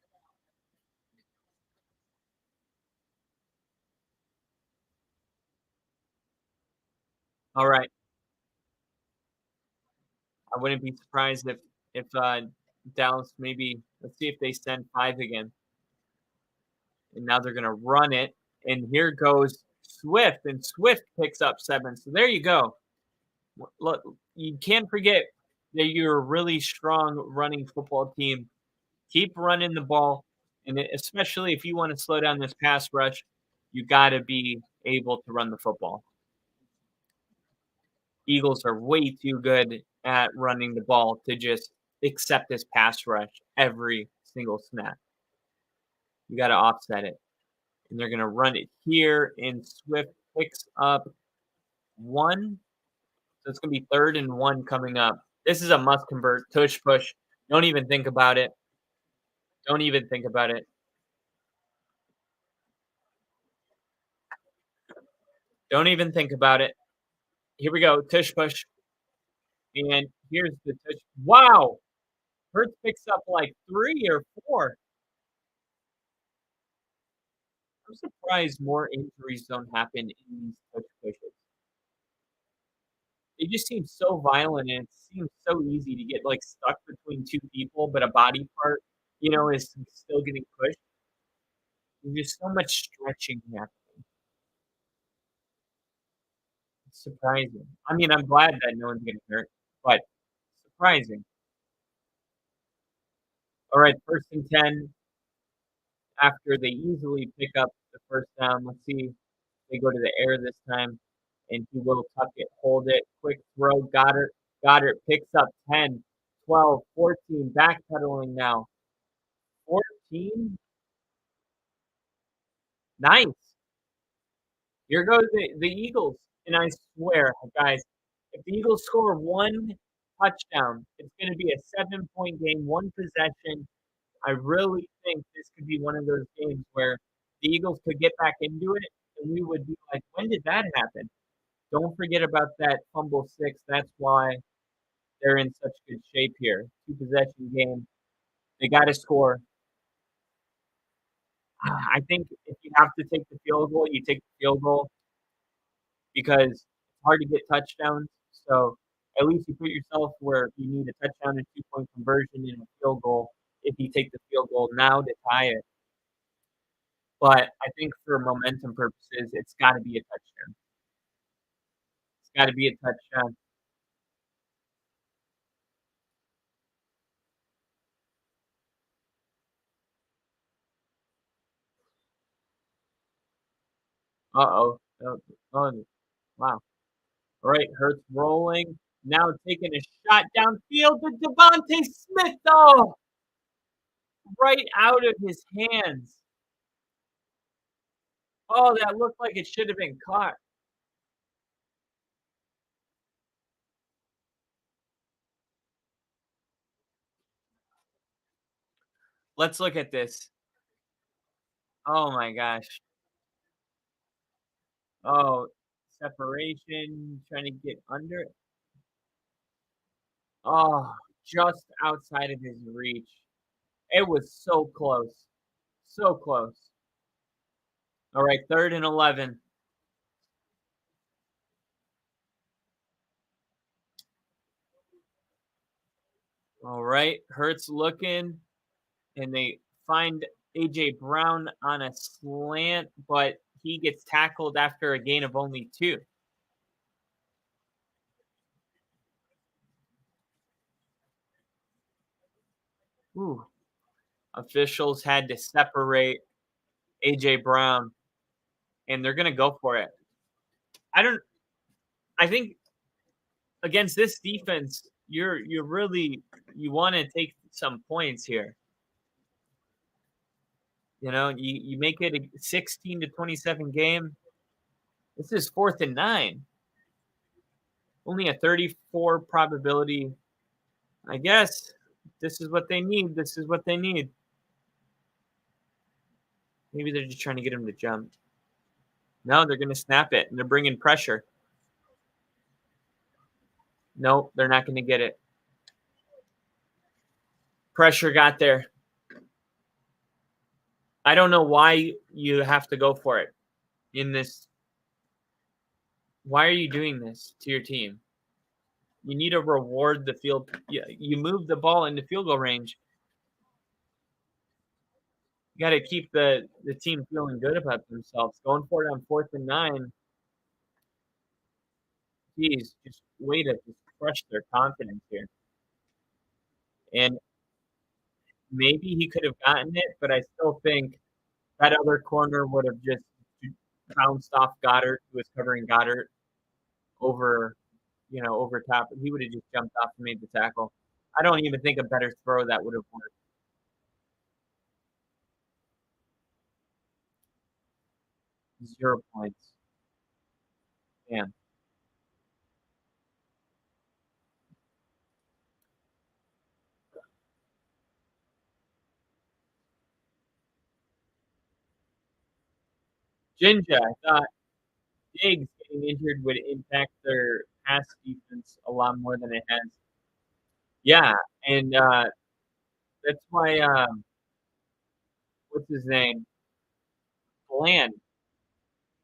Alright. I wouldn't be surprised if Dallas maybe let's see if they send 5 again. And now they're gonna run it, and here goes Swift, and Swift picks up 7. So there you go. Look, you can't forget that you're a really strong running football team. Keep running the ball, and especially if you want to slow down this pass rush, you got to be able to run the football. Eagles are way too good at running the ball to just accept this pass rush every single snap. You got to offset it. And they're going to run it here, and Swift picks up 1. So it's going to be 3rd and 1 coming up. This is a must convert. Tush push. Don't even think about it. Don't even think about it. Don't even think about it. Here we go. Tush push. And here's the tush. Wow. Hurts picks up like 3 or 4. I'm surprised more injuries don't happen in these tush pushes. They just seem so violent, and it seems so easy to get like stuck between 2 people, but a body part, is still getting pushed. There's so much stretching happening. It's surprising. I mean, I'm glad that no one's getting hurt, but surprising. All right, 1st and 10 after they easily pick up the 1st down. Let's see if they go to the air this time, and he will tuck it, hold it, quick throw, Goddard. Goddard picks up 10, 12, 14, backpedaling now. 14? Nice. Here goes the Eagles, and I swear, guys, if the Eagles score 1 touchdown, it's gonna be a 7-point game, 1 possession. I really think this could be one of those games where the Eagles could get back into it, and we would be like, "When did that happen?" Don't forget about that fumble 6. That's why they're in such good shape here. 2 possession game. They gotta score. I think if you have to take the field goal, you take the field goal because it's hard to get touchdowns. So at least you put yourself where you need a touchdown and 2-point conversion and a field goal if you take the field goal now to tie it. But I think for momentum purposes, it's gotta be a touchdown. It's gotta be a touchdown. Uh-oh. Oh, wow. All right, Hurts rolling. Now taking a shot downfield to Devontae Smith. Oh, right out of his hands. Oh, that looked like it should have been caught. Let's look at this. Oh my gosh. Oh, separation, trying to get under it. Oh, just outside of his reach. It was so close. So close. All right, 3rd and 11. All right, Hurts looking, and they find A.J. Brown on a slant, but he gets tackled after a gain of only 2. Ooh. Officials had to separate A.J. Brown, and they're gonna go for it. I don't I think against this defense, you're really you wanna take some points here. You know, you make it a 16 to 27 game. This is 4th and 9. Only a 34 probability. I guess this is what they need. This is what they need. Maybe they're just trying to get him to jump. No, they're going to snap it, and they're bringing pressure. No, they're not going to get it. Pressure got there. I don't know why you have to go for it in this. Why are you doing this to your team? You need to reward the field. You move the ball into field goal range. You got to keep the team feeling good about themselves. Going for it on 4th and 9. Geez, just way to just crush their confidence here. And maybe he could have gotten it, but I still think that other corner would have just bounced off Goddard, who was covering Goddard over, over top. He would have just jumped off and made the tackle. I don't even think a better throw that would have worked. 0 points. Damn. Jinja, I thought Diggs getting injured would impact their pass defense a lot more than it has. Yeah, and that's why what's his name? Bland,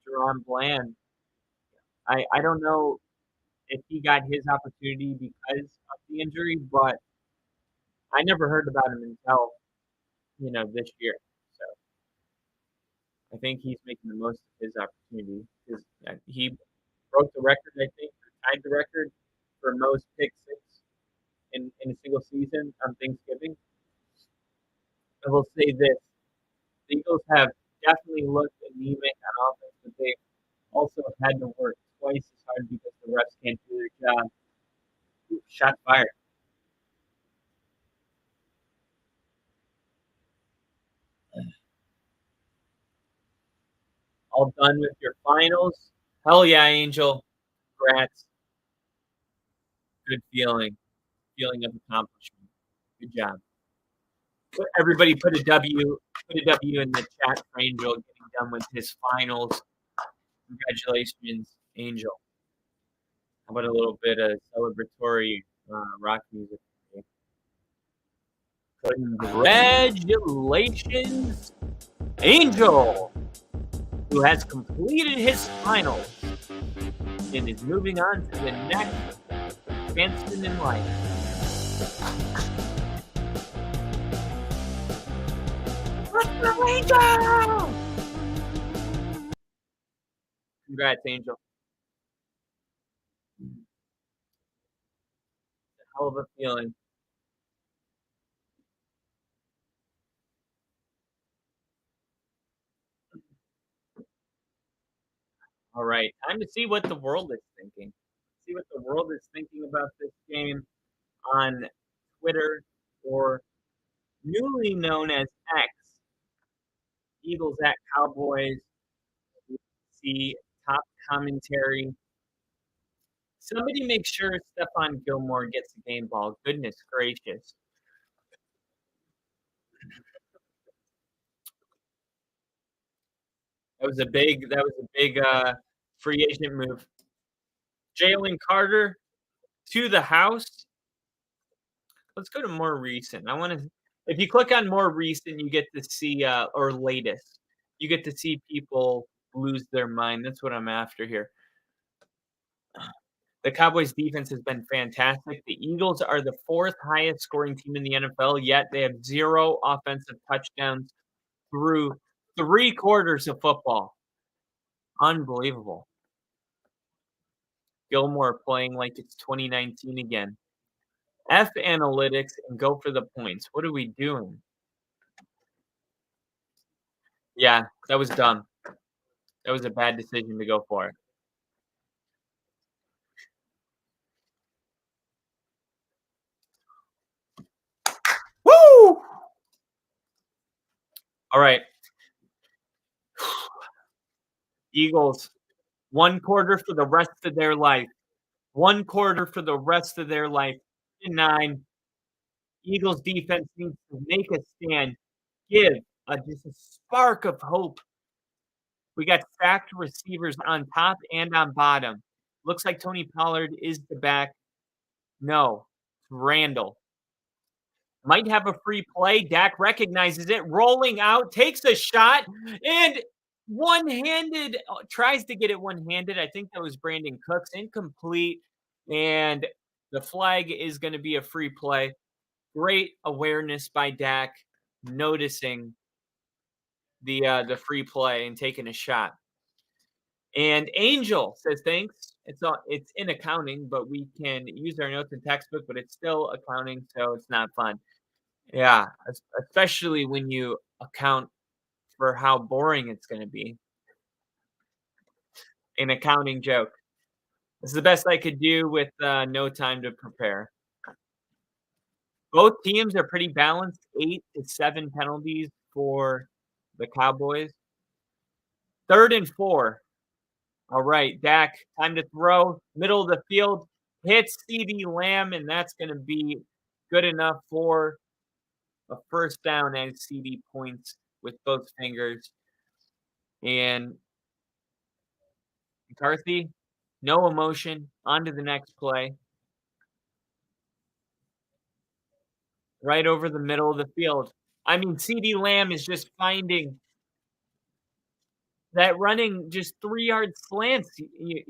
Jerron Bland. I don't know if he got his opportunity because of the injury, but I never heard about him until this year. So I think he's making the most of his opportunity because he broke the record. I think or tied the record for most pick six in a single season on Thanksgiving. I will say this: the Eagles have definitely looked anemic on offense, but they also had to work twice as hard because the refs can't do their job. Ooh, shot fired. All done with your finals. Hell yeah, Angel. Congrats. Good feeling. Feeling of accomplishment. Good job. Everybody put a W in the chat for Angel getting done with his finals. Congratulations, Angel. How about a little bit of celebratory rock music? Congratulations, Angel, who has completed his finals and is moving on to the next advancement in life. Let's go, Angel! Congrats, Angel. Hell of a feeling. All right, time to see what the world is thinking. See what the world is thinking about this game on Twitter, or newly known as X, Eagles at Cowboys. We see top commentary. Somebody make sure Stephon Gilmore gets the game ball. Goodness gracious. That was a big free agent move. Jalen Carter to the house. Let's go to more recent. I want to. If you click on more recent, you get to see or latest. You get to see people lose their mind. That's what I'm after here. The Cowboys defense has been fantastic. The Eagles are the fourth highest scoring team in the NFL, yet they have 0 offensive touchdowns through 3 quarters of football. Unbelievable. Gilmore playing like it's 2019 again. F analytics and go for the points. What are we doing? Yeah, that was dumb. That was a bad decision to go for it. Woo! All right. Eagles, 1 quarter for the rest of their life. 1 quarter for the rest of their life. 9. Eagles defense needs to make a stand. Give just a spark of hope. We got stacked receivers on top and on bottom. Looks like Tony Pollard is the back. No, it's Randall. Might have a free play. Dak recognizes it, rolling out, takes a shot, and one-handed tries to get it one-handed. I think that was Brandon Cooks. Incomplete, and the flag is going to be a free play. Great awareness by Dak, noticing the free play and taking a shot. And Angel says thanks. It's in accounting, but we can use our notes in textbook, but it's still accounting, so it's not fun. Yeah, especially when you account for how boring it's going to be. An accounting joke. This is the best I could do with no time to prepare. Both teams are pretty balanced. 8 to 7 penalties for the Cowboys. 3rd and 4. All right, Dak, time to throw. Middle of the field, hits CeeDee Lamb, and that's going to be good enough for a first down as CeeDee points with both fingers. And McCarthy, no emotion, on to the next play. Right over the middle of the field. I mean, CeeDee Lamb is just finding that running just 3-yard slants. They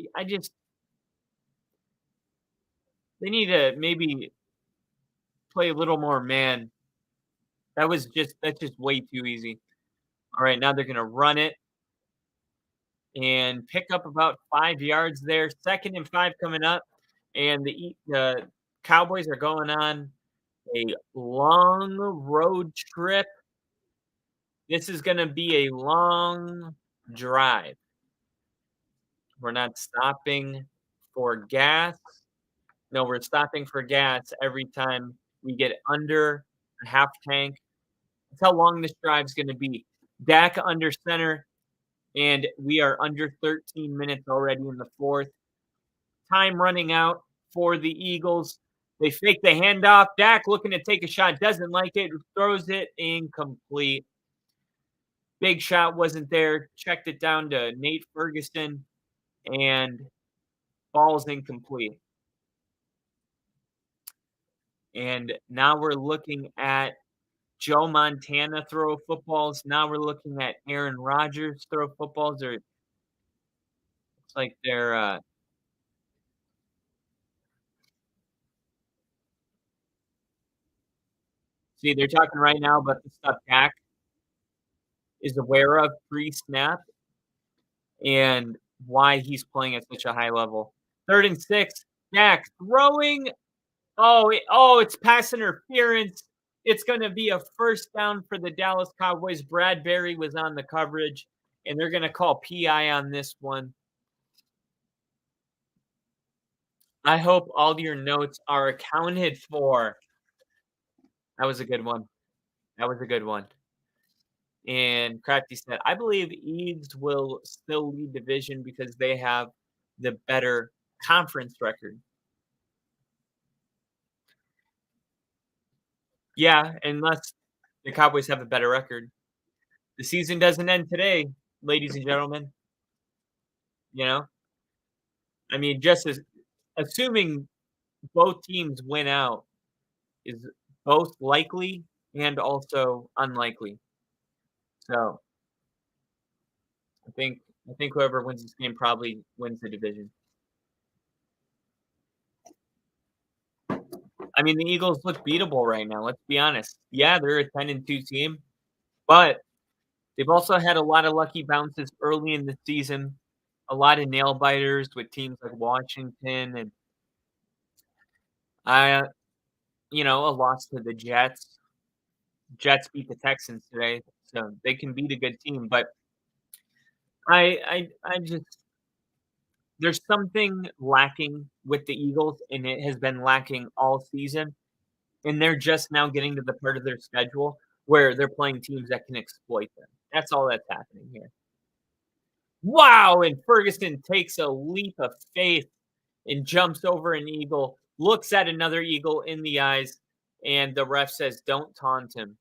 need to maybe play a little more man. That's just way too easy. All right, now they're going to run it and pick up about 5 yards there. 2nd and 5 coming up, and the Cowboys are going on a long road trip. This is going to be a long drive. We're not stopping for gas. No, we're stopping for gas every time we get under a half tank. That's how long this drive's going to be. Dak under center, and we are under 13 minutes already in the 4th. Time running out for the Eagles. They fake the handoff. Dak looking to take a shot, doesn't like it, throws it incomplete. Big shot wasn't there. Checked it down to Nate Ferguson, and ball's incomplete. And now we're looking at Joe Montana throw footballs. Now we're looking at Aaron Rodgers throw footballs. It's like they're see, they're talking right now about the stuff Dak is aware of pre-snap and why he's playing at such a high level. 3rd and 6, Dak throwing. It's pass interference. It's going to be a first down for the Dallas Cowboys. Bradbury was on the coverage, and they're going to call PI on this one. I hope all your notes are accounted for. That was a good one. That was a good one. And Crafty said, I believe Eads will still lead division because they have the better conference record. Yeah, unless the Cowboys have a better record. The season doesn't end today, ladies and gentlemen. You know, I mean, just as assuming both teams win out is both likely and also unlikely. So I think I think whoever wins this game probably wins the division. I mean, the Eagles look beatable right now. Let's be honest. Yeah, they're a 10-2 team, but they've also had a lot of lucky bounces early in the season. A lot of nail biters with teams like Washington and I, a loss to the Jets. Jets beat the Texans today, so they can beat a good team. But I just there's something lacking with the Eagles, and it has been lacking all season. And they're just now getting to the part of their schedule where they're playing teams that can exploit them. That's all that's happening here. Wow! And Ferguson takes a leap of faith and jumps over an eagle, looks at another eagle in the eyes, and the ref says, "Don't taunt him."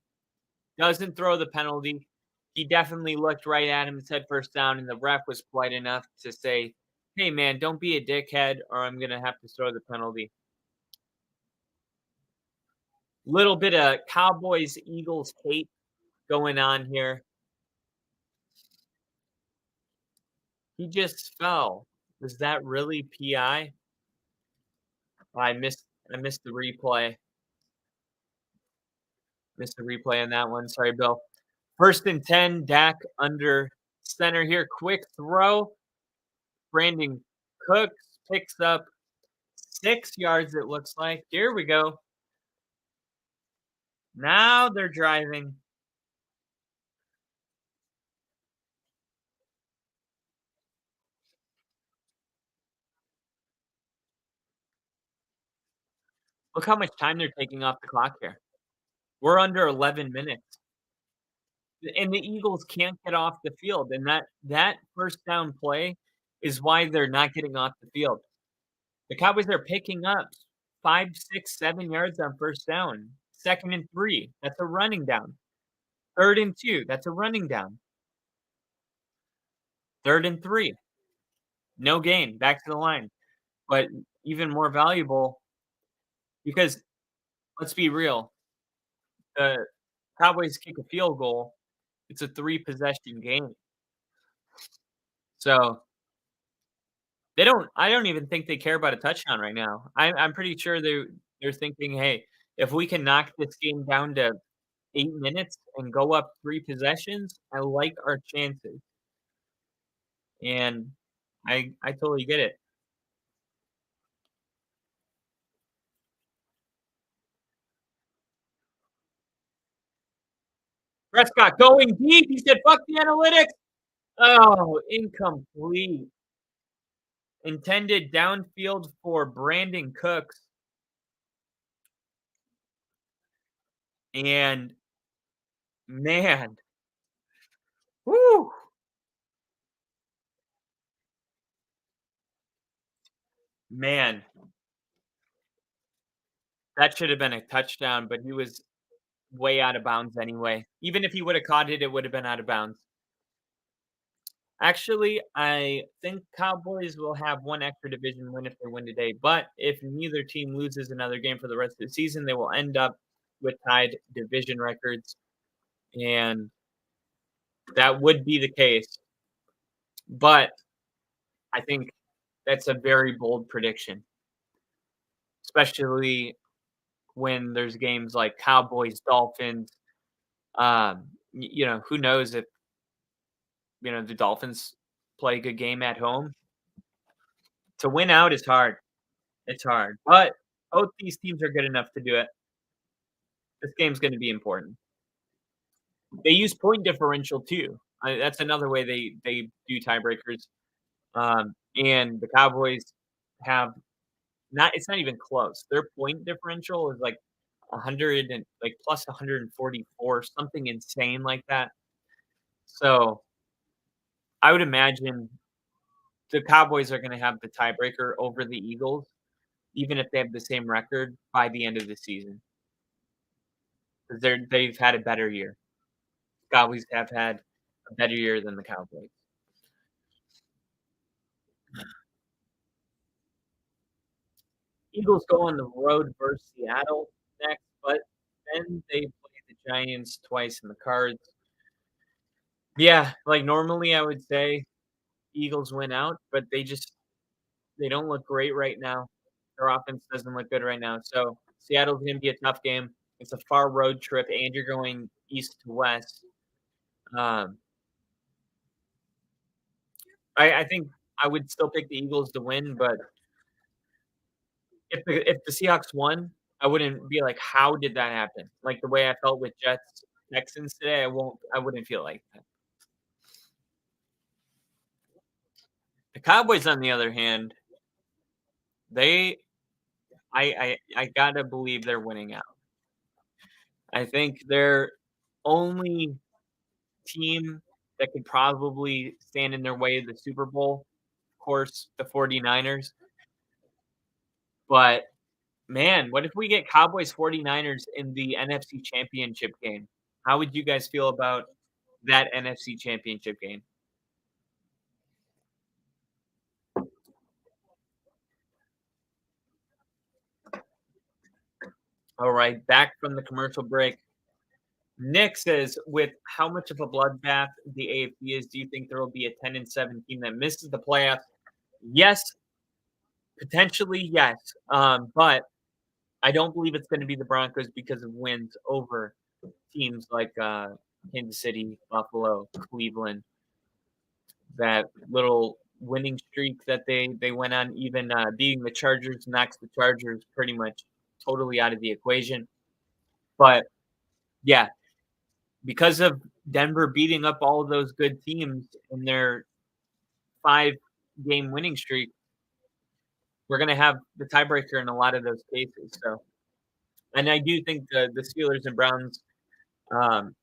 Doesn't throw the penalty. He definitely looked right at him and said first down, and the ref was polite enough to say, "Hey, man, don't be a dickhead, or I'm going to have to throw the penalty." Little bit of Cowboys Eagles hate going on here. He just fell. Was that really PI? I missed the replay. Missed the replay on that one. Sorry, Bill. 1st and 10, Dak under center here. Quick throw. Brandon Cooks picks up 6 yards, it looks like. Here we go. Now they're driving. Look how much time they're taking off the clock here. We're under 11 minutes. And the Eagles can't get off the field, and that first down play is why they're not getting off the field. The Cowboys are picking up 5, 6, 7 yards on first down. 2nd and 3, that's a running down. 3rd and 2, that's a running down. 3rd and 3, no gain, back to the line. But even more valuable because let's be real, the Cowboys kick a field goal, it's a 3-possession game. So I don't even think they care about a touchdown right now. I'm pretty sure they're thinking, "Hey, if we can knock this game down to 8 minutes and go up 3 possessions, I like our chances." And I totally get it. Prescott going deep, he said, "Fuck the analytics." Oh, incomplete. Intended downfield for Brandon Cooks. And man, whoo, man, that should have been a touchdown, but he was way out of bounds anyway. Even if he would have caught it, it would have been out of bounds. Actually, I think Cowboys will have one extra division win if they win today, but if neither team loses another game for the rest of the season, they will end up with tied division records, and that would be the case. But I think that's a very bold prediction, especially when there's games like Cowboys, Dolphins. Who knows if the Dolphins play a good game at home. To win out is hard. It's hard, but both these teams are good enough to do it. This game's going to be important. They use point differential too. That's another way they do tiebreakers. And the Cowboys have It's not even close. Their point differential is like 100 and like plus 144, something insane like that. So I would imagine the Cowboys are going to have the tiebreaker over the Eagles, even if they have the same record by the end of the season, because they've had a better year. Cowboys have had a better year than the Cowboys. Eagles go on the road versus Seattle next, but then they play the Giants twice in the Cards. Yeah, like normally I would say Eagles win out, but they don't look great right now. Their offense doesn't look good right now. So Seattle's gonna be a tough game. It's a far road trip, and you're going east to west. Um, I think I would still pick the Eagles to win, but if the Seahawks won, I wouldn't be like, "How did that happen?" Like the way I felt with Jets Texans today, I wouldn't feel like that. The Cowboys, on the other hand, they I gotta believe they're winning out. I think they're only team that could probably stand in their way of the Super Bowl, of course, the 49ers. But man, what if we get Cowboys 49ers in the NFC Championship game? How would you guys feel about that NFC Championship game? All right, back from the commercial break. Nick says, with how much of a bloodbath the AFC is, do you think there will be a 10-7 team that misses the playoffs? Yes, potentially yes. But I don't believe it's going to be the Broncos because of wins over teams like Kansas City, Buffalo, Cleveland. That little winning streak that they went on, even beating the Chargers, knocks the Chargers pretty much totally out of the equation. But yeah, because of Denver beating up all of those good teams in their 5-game winning streak, we're going to have the tiebreaker in a lot of those cases. So, and I do think the Steelers and Browns. Um,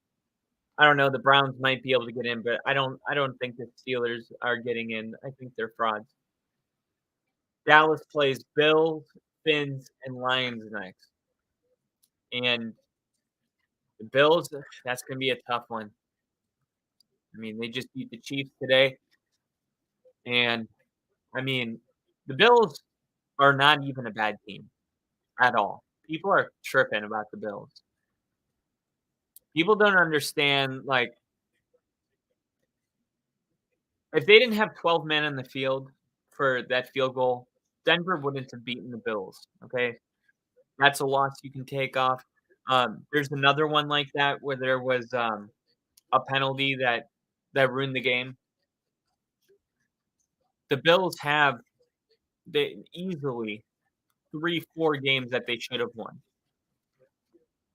I don't know. The Browns might be able to get in, but I don't think the Steelers are getting in. I think they're frauds. Dallas plays Bills, Fins, and Lions next, and the Bills. That's going to be a tough one. I mean, they just beat the Chiefs today, and I mean, the Bills are not even a bad team at all. People are tripping about the Bills. People don't understand, like, if they didn't have 12 men on the field for that field goal, Denver wouldn't have beaten the Bills, okay? That's a loss you can take off. There's another one like that where there was, a penalty that ruined the game. The Bills have they easily 3, 4 games that they should have won,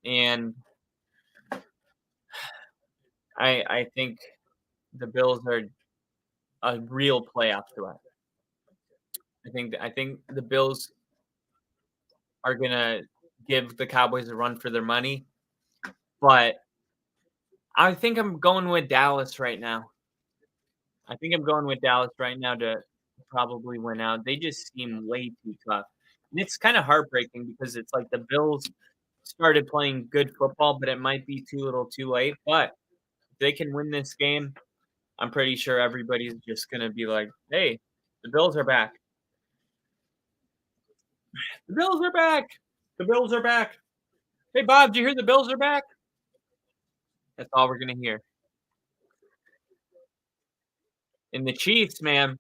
and I think the Bills are a real playoff threat. I think the Bills are gonna give the Cowboys a run for their money, but I think I'm going with Dallas right now. I think I'm going with Dallas right now to probably win out. They just seem way too tough. And it's kind of heartbreaking because it's like the Bills started playing good football, but it might be too little too late. But if they can win this game, I'm pretty sure everybody's just going to be like, hey, the Bills are back. The Bills are back. The Bills are back. Hey, Bob, do you hear the Bills are back? That's all we're going to hear. And the Chiefs, man,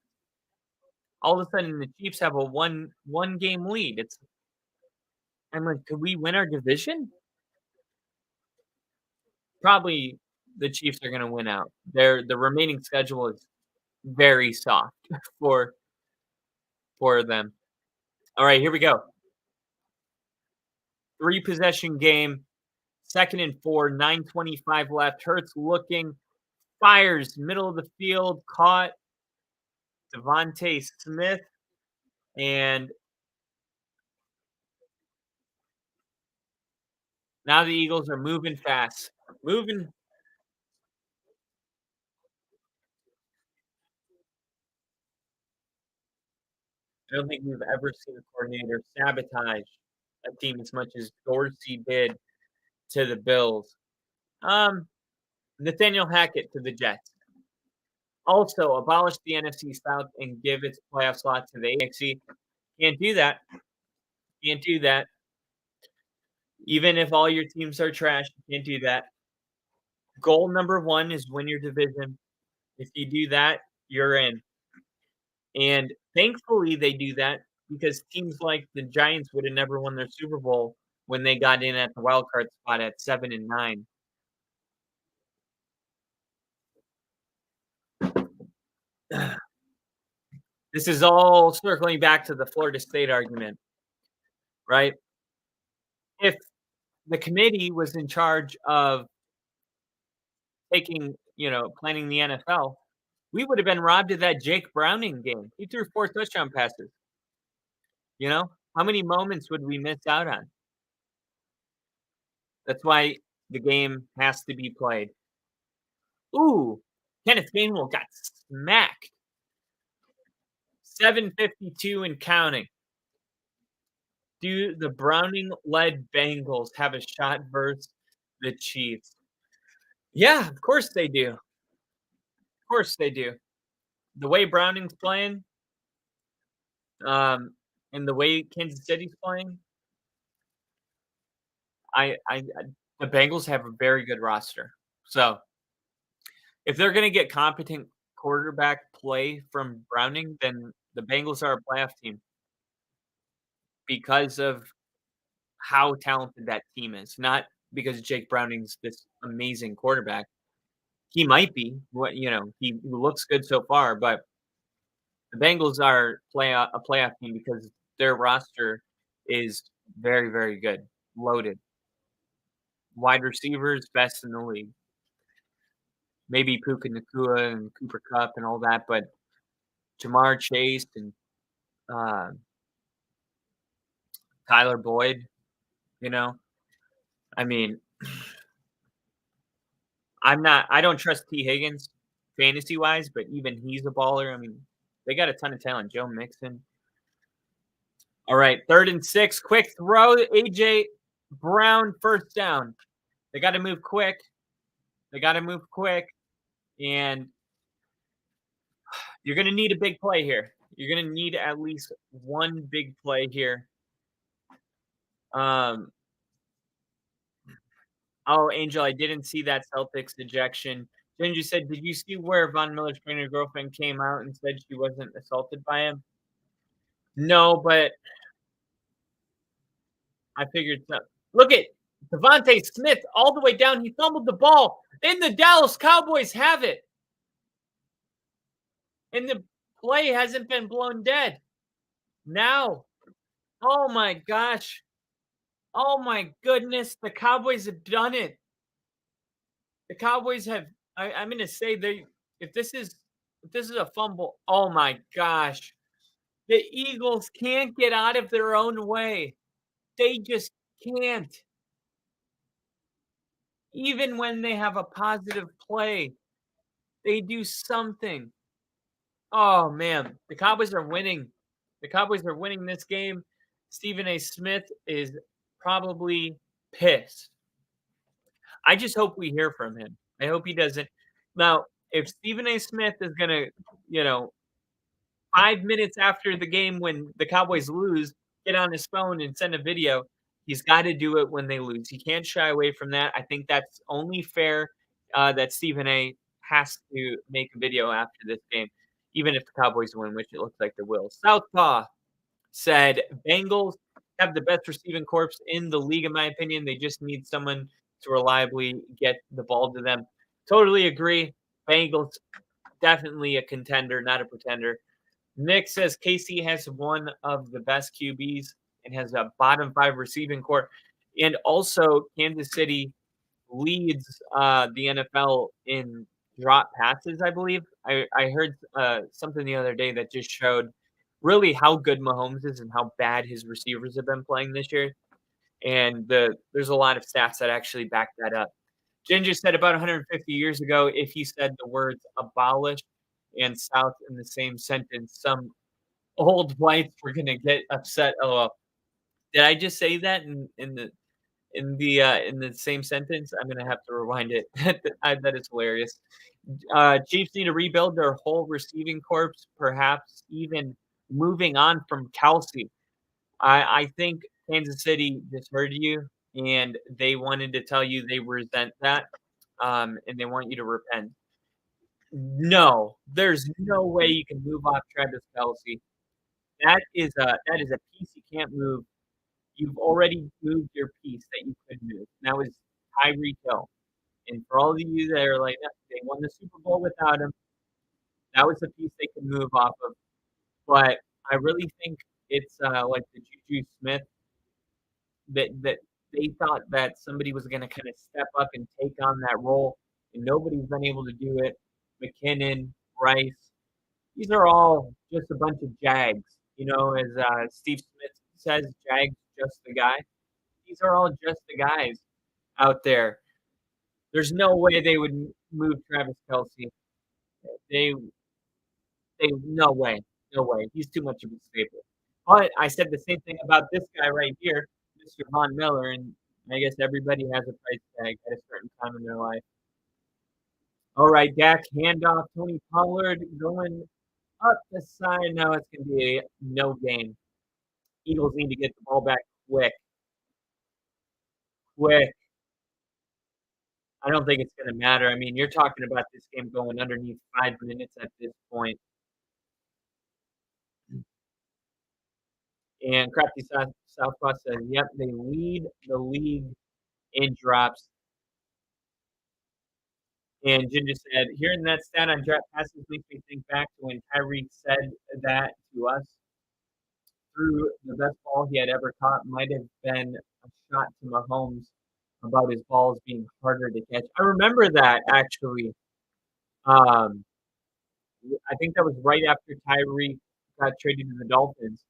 all of a sudden the Chiefs have a one game lead. I'm like, could we win our division? Probably the Chiefs are gonna win out. The remaining schedule is very soft for for them. All right, here we go. 3 possession game, 2nd and 4, 9:25 left. Hurts looking, fires middle of the field, caught Devontae Smith, and Now the Eagles are moving fast. Moving. I don't think we've ever seen a coordinator sabotage a team as much as Dorsey did to the Bills. Um, Nathaniel Hackett to the Jets. Also, abolish the NFC South and give its playoff slot to the AFC. Can't do that. Can't do that. Even if all your teams are trash, you can't do that. Goal number one is win your division. If you do that, you're in. And thankfully, they do that because teams like the Giants would have never won their Super Bowl when they got in at the wild card spot at 7-9. This is all circling back to the Florida State argument, right? If the committee was in charge of planning the NFL, we would have been robbed of that Jake Browning game. He threw 4 touchdown passes. How many moments would we miss out on? That's why the game has to be played. Ooh, Kenneth Gainwell got smacked. 7:52 and counting. Do the Browning-led Bengals have a shot versus the Chiefs? Yeah, of course they do. Of course they do. The way Browning's playing, and the way Kansas City's playing, I the Bengals have a very good roster. So, if they're gonna get competent quarterback play from Browning, then the Bengals are a playoff team because of how talented that team is, not because Jake Browning's this amazing quarterback. He might be, he looks good so far, but the Bengals are a playoff team because their roster is very, very good, loaded. Wide receivers, best in the league. Maybe Puka Nacua and Cooper Kupp and all that, but Jamar Chase and uh, Tyler Boyd, you know, I mean, I don't trust T. Higgins fantasy wise, but even he's a baller. I mean, they got a ton of talent. Joe Mixon. All right, 3rd and 6. Quick throw. AJ Brown, first down. They got to move quick. And you're going to need a big play here. You're going to need at least one big play here. Oh, Angel, I didn't see that Celtics ejection. Ginger said, did you see where Von Miller's trainer girlfriend came out and said she wasn't assaulted by him? No, but I figured so. Look at Devontae Smith all the way down. He fumbled the ball. And the Dallas Cowboys have it. And the play hasn't been blown dead. Now, oh my gosh. Oh my goodness. The Cowboys have done it. The Cowboys have, I'm going to say if this is a fumble, oh my gosh. The Eagles can't get out of their own way. They just can't. Even when they have a positive play, they do something. Oh man, the Cowboys are winning. The Cowboys are winning this game. Stephen A. Smith is probably pissed. I just hope we hear from him. I hope he doesn't. Now, if Stephen A. Smith is going to, 5 minutes after the game when the Cowboys lose, get on his phone and send a video, he's got to do it when they lose. He can't shy away from that. I think that's only fair that Stephen A. has to make a video after this game, even if the Cowboys win, which it looks like they will. Southpaw said, Bengals have the best receiving corps in the league, in my opinion. They just need someone to reliably get the ball to them. Totally agree. Bengals, definitely a contender, not a pretender. Nick says KC has one of the best QBs and has a bottom 5 receiving core. And also, Kansas City leads the NFL in drop passes, I believe. I heard something the other day that just showed really how good Mahomes is and how bad his receivers have been playing this year. And there's a lot of stats that actually back that up. Ginger said about 150 years ago, if you said the words abolish and South in the same sentence, some old whites were gonna get upset. LOL. Did I just say that in the same sentence? I'm gonna have to rewind it. That is hilarious. Chiefs need to rebuild their whole receiving corps, perhaps even moving on from Kelsey. I think Kansas City just heard you, and they wanted to tell you they resent that, and they want you to repent. No, there's no way you can move off Travis Kelce. That is a piece you can't move. You've already moved your piece that you could move, and that was Tyreek Hill. And for all of you that are like, they won the Super Bowl without him, that was a piece they could move off of. But I really think it's like the Juju Smith that they thought that somebody was going to kind of step up and take on that role, and nobody's been able to do it. McKinnon, Rice, these are all just a bunch of Jags. As Steve Smith says, Jags just the guy. These are all just the guys out there. There's no way they would move Travis Kelce. They, no way, no way. He's too much of a staple. But I said the same thing about this guy right here, Mr. Von Miller, and I guess everybody has a price tag at a certain time in their life. All right, Dak, handoff, Tony Pollard going up the side. Now it's going to be a no game. Eagles need to get the ball back quick. Quick. I don't think it's going to matter. I mean, you're talking about this game going underneath 5 minutes at this point. And Crafty Southpaw says, yep, they lead the league in drops. And Ginger said, hearing that stat on drop passes makes me think back to when Tyreek said that to us. Through the best ball he had ever caught might have been a shot to Mahomes about his balls being harder to catch. I remember that, actually. I think that was right after Tyreek got traded to the Dolphins.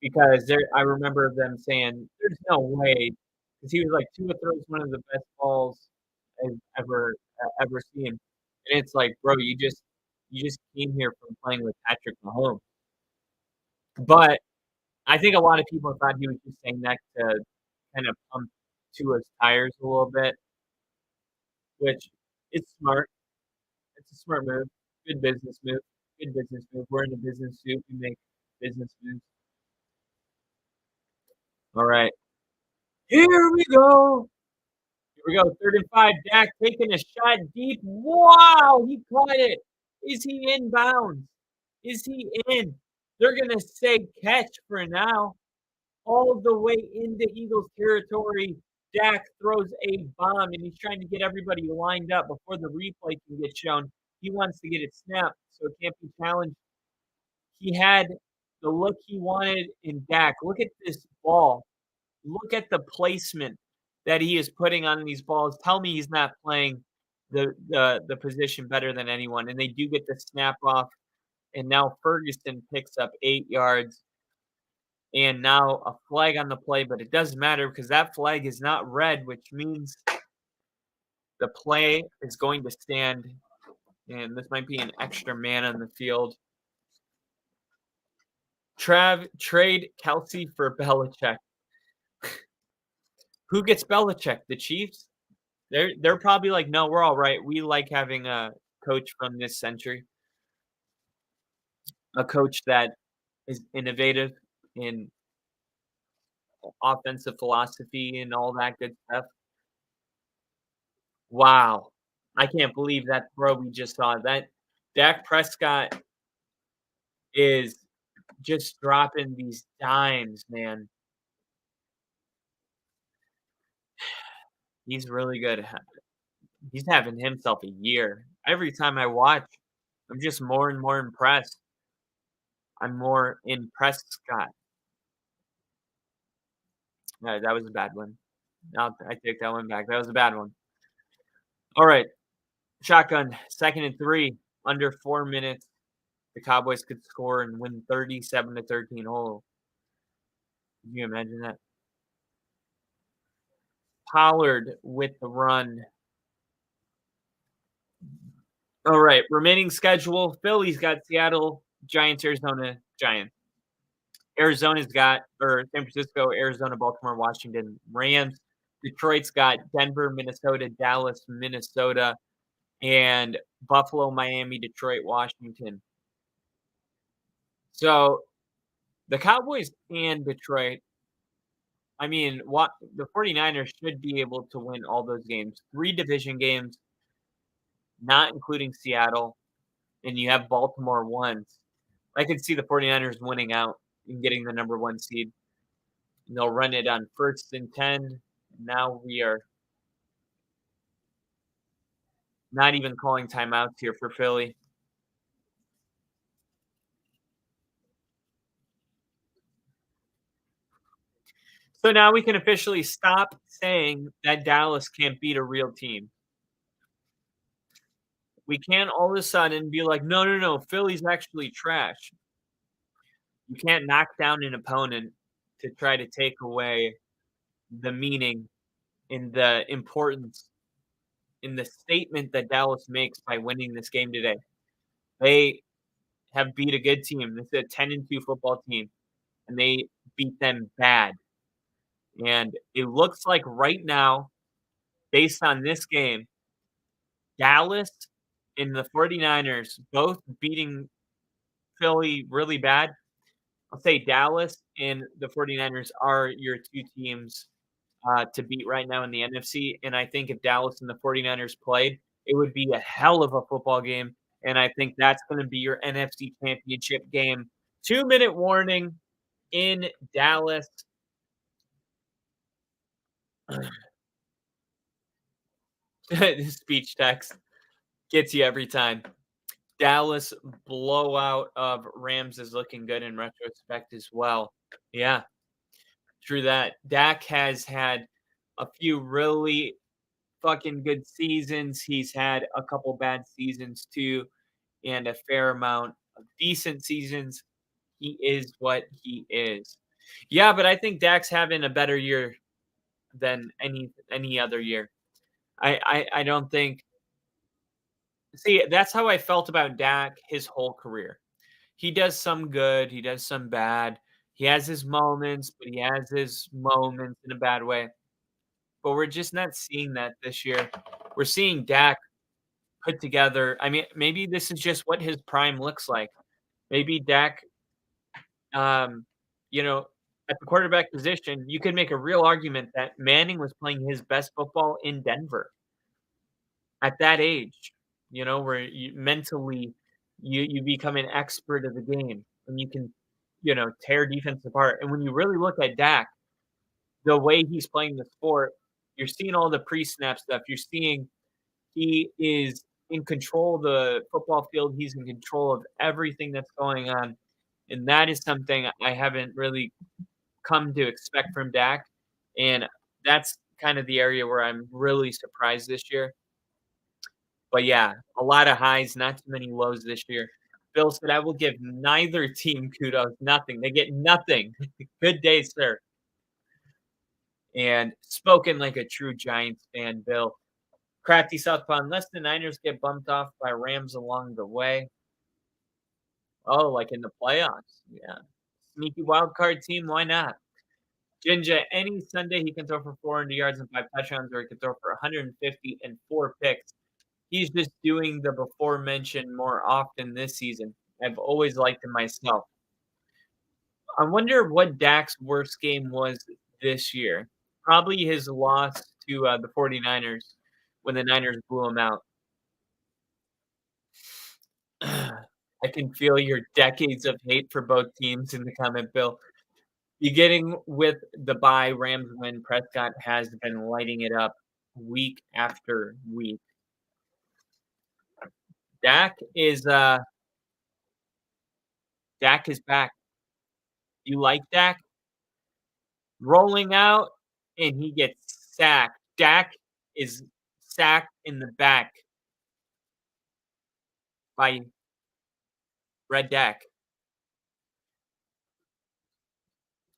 Because I remember them saying, "There's no way," because he was like, Tua throws one of the best balls I've ever seen, and it's like, bro, you just came here from playing with Patrick Mahomes. But I think a lot of people thought he was just saying that to kind of pump Tua's tires a little bit, which it's smart. It's a smart move. Good business move. Good business move. We're in a business suit. We make business moves. All right. Here we go. Here we go. 3rd and 5. Dak taking a shot deep. Wow, he caught it. Is he in bounds? Is he in? They're going to say catch for now. All the way into Eagles territory. Dak throws a bomb, and he's trying to get everybody lined up before the replay can get shown. He wants to get it snapped, so it can't be challenged. He had the look he wanted in Dak. Look at this ball. Look at the placement that he is putting on these balls. Tell me he's not playing the position better than anyone. And they do get the snap off. And now Ferguson picks up 8 yards. And now a flag on the play, but it doesn't matter because that flag is not red, which means the play is going to stand. And this might be an extra man on the field. Trade Kelsey for Belichick. Who gets Belichick? The Chiefs? They're probably like, no, we're all right. We like having a coach from this century, a coach that is innovative in offensive philosophy and all that good stuff. Wow, I can't believe that throw we just saw. That Dak Prescott is just dropping these dimes, man. He's really good. He's having himself a year. Every time I watch, I'm just more and more impressed. I'm more impressed, Scott. No, that was a bad one. No, I take that one back. That was a bad one. All right. Shotgun, 2nd and 3, under 4 minutes. The Cowboys could score and win 37-13. Oh, can you imagine that? Pollard with the run. All right, remaining schedule. Philly's got Seattle, Giants, Arizona, Giants. Arizona's got or San Francisco, Arizona, Baltimore, Washington, Rams. Detroit's got Denver, Minnesota, Dallas, Minnesota, and Buffalo, Miami, Detroit, Washington. So the Cowboys and Detroit, I mean, what the 49ers should be able to win all those games. 3 division games, not including Seattle, and you have Baltimore once. I could see the 49ers winning out and getting the number 1 seed. And they'll run it on 1st and 10. Now we are not even calling timeouts here for Philly. So now we can officially stop saying that Dallas can't beat a real team. We can't all of a sudden be like, no, no, no, Philly's actually trash. You can't knock down an opponent to try to take away the meaning and the importance in the statement that Dallas makes by winning this game today. They have beat a good team. This is a 10-2 football team, and they beat them bad. And it looks like right now, based on this game, Dallas and the 49ers both beating Philly really bad. I'll say Dallas and the 49ers are your 2 teams to beat right now in the NFC. And I think if Dallas and the 49ers played, it would be a hell of a football game. And I think that's going to be your NFC championship game. 2-minute warning in Dallas. Speech text gets you every time. Dallas blowout of Rams is looking good in retrospect as well. Yeah, true that. Dak has had a few really fucking good seasons. He's had a couple bad seasons too, and a fair amount of decent seasons. He is what he is. Yeah, but I think Dak's having a better year than any other year. I don't think. See, that's how I felt about Dak his whole career. He does some good, he does some bad. He has his moments, but he has his moments in a bad way. But we're just not seeing that this year. We're seeing Dak put together. I mean, maybe this is just what his prime looks like. Maybe Dak, um, you know, at the quarterback position, you could make a real argument that Manning was playing his best football in Denver at that age. Where you mentally you become an expert of the game and you can, tear defense apart. And when you really look at Dak, the way he's playing the sport, you're seeing all the pre-snap stuff. You're seeing he is in control of the football field. He's in control of everything that's going on. And that is something I haven't really come to expect from Dak. And that's kind of the area where I'm really surprised this year. But yeah, a lot of highs, not too many lows this year. Bill said, I will give neither team kudos, nothing. They get nothing. Good day, sir. And spoken like a true Giants fan, Bill. Crafty Southpaw, unless the Niners get bumped off by Rams along the way. Oh, like in the playoffs. Yeah. Sneaky wild card team, why not? Jinja, any Sunday he can throw for 400 yards and 5 touchdowns, or he can throw for 150 and 4 picks. He's just doing the before mentioned more often this season. I've always liked him myself. I wonder what Dak's worst game was this year. Probably his loss to the 49ers when the Niners blew him out. I can feel your decades of hate for both teams in the comment, Bill. Beginning with the bye, Rams win, Prescott has been lighting it up week after week. Dak is back. You like Dak? Rolling out, and he gets sacked. Dak is sacked in the back by Red Dak.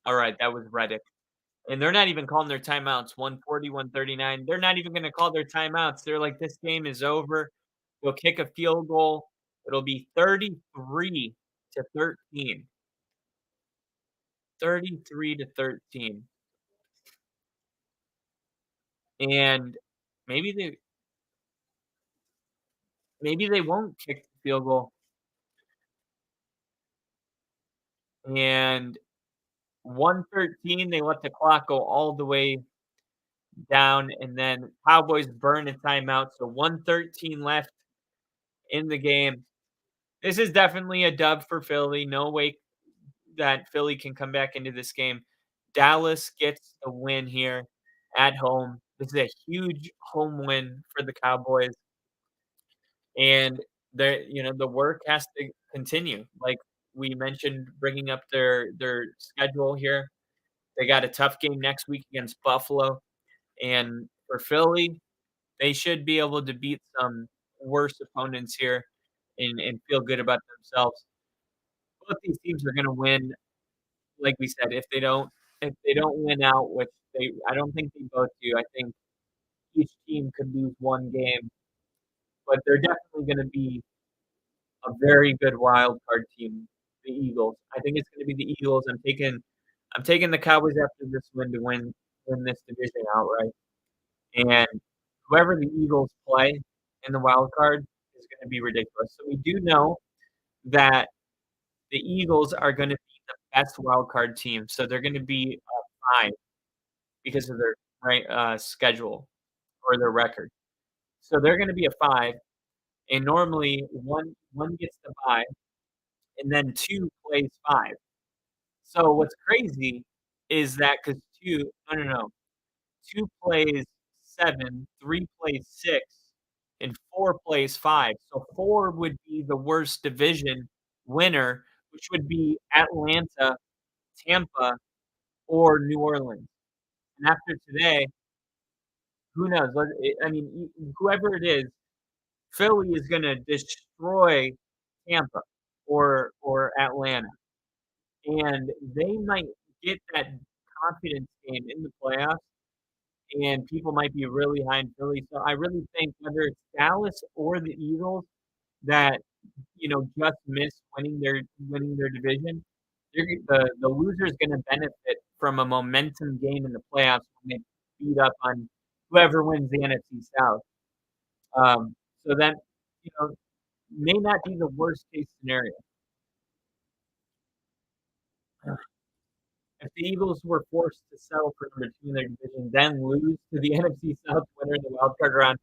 All right, that was Reddick. And they're not even calling their timeouts. 140, 139. They're not even going to call their timeouts. They're like, this game is over. They'll kick a field goal. It'll be 33-13. 33-13. And maybe they won't kick the field goal. And 113, they let the clock go all the way down, and then Cowboys burn a timeout. So 113 left in the game. This is definitely a dub for Philly. No way that Philly can come back into this game. Dallas gets a win here at home. This is a huge home win for the Cowboys. And the work has to continue. Like we mentioned, bringing up their schedule here. They got a tough game next week against Buffalo. And for Philly, they should be able to beat some worse opponents here and feel good about themselves. Both these teams are gonna win, like we said. If they don't win out, which I don't think they both do. I think each team could lose one game, but they're definitely gonna be a very good wild card team, the Eagles. I think it's gonna be the Eagles. I'm taking the Cowboys after this win to win this division outright. And whoever the Eagles play in the wild card is gonna be ridiculous. So we do know that the Eagles are gonna be the best wild card team. So they're gonna be 5 because of their schedule or their record. So they're gonna be a 5, and normally one gets the bye, and then 2 plays 5. So what's crazy is that because 2 no, no, no, 2 plays 7, 3 plays 6, and 4 plays 5. So 4 would be the worst division winner, which would be Atlanta, Tampa, or New Orleans. And after today, who knows? I mean, whoever it is, Philly is gonna destroy Tampa or Atlanta, and they might get that confidence game in the playoffs, and people might be really high in Philly. So I really think whether it's Dallas or the Eagles that just miss winning their division, the loser is going to benefit from a momentum game in the playoffs when they beat up on whoever wins the NFC South. So that you know may not be the worst case scenario. If the Eagles were forced to settle for number 2 in their division, then lose to the NFC South winner in the wild card round,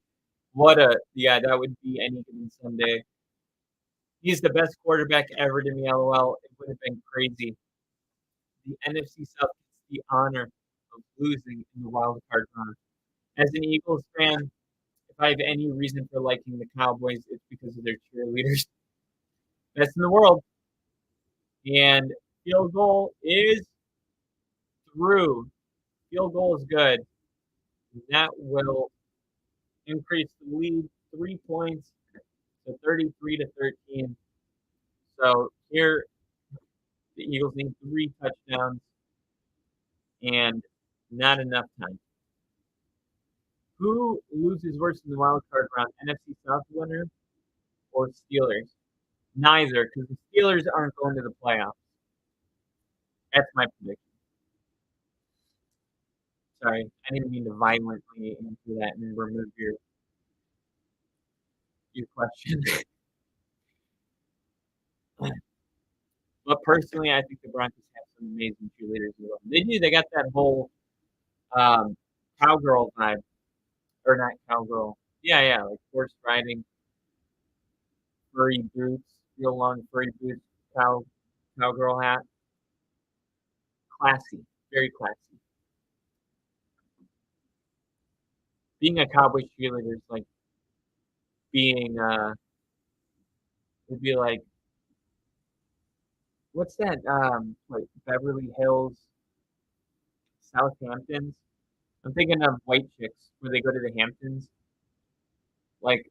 that would be any given Sunday. He's the best quarterback ever to me, LOL. It would have been crazy. The NFC South gets the honor of losing in the wild card round. As an Eagles fan, if I have any reason for liking the Cowboys, it's because of their cheerleaders. Best in the world. And field goal is through. Field goal is good. That will increase the lead 3 points to 33-13. So here, the Eagles need 3 touchdowns and not enough time. Who loses worse in the wild card round? NFC South winner or Steelers? Neither, because the Steelers aren't going to the playoffs. That's my prediction. Sorry, I didn't mean to violently answer that and remove your question. But personally, I think the Broncos have some amazing cheerleaders as well. They do. They got that whole cowgirl vibe, or not cowgirl. Yeah, like horse riding, furry boots, real long furry boots, cowgirl hat. Classy, very classy. Being a Cowboys cheerleader is like being it'd be like what's that like Beverly Hills, Southamptons? I'm thinking of White Chicks where they go to the Hamptons. Like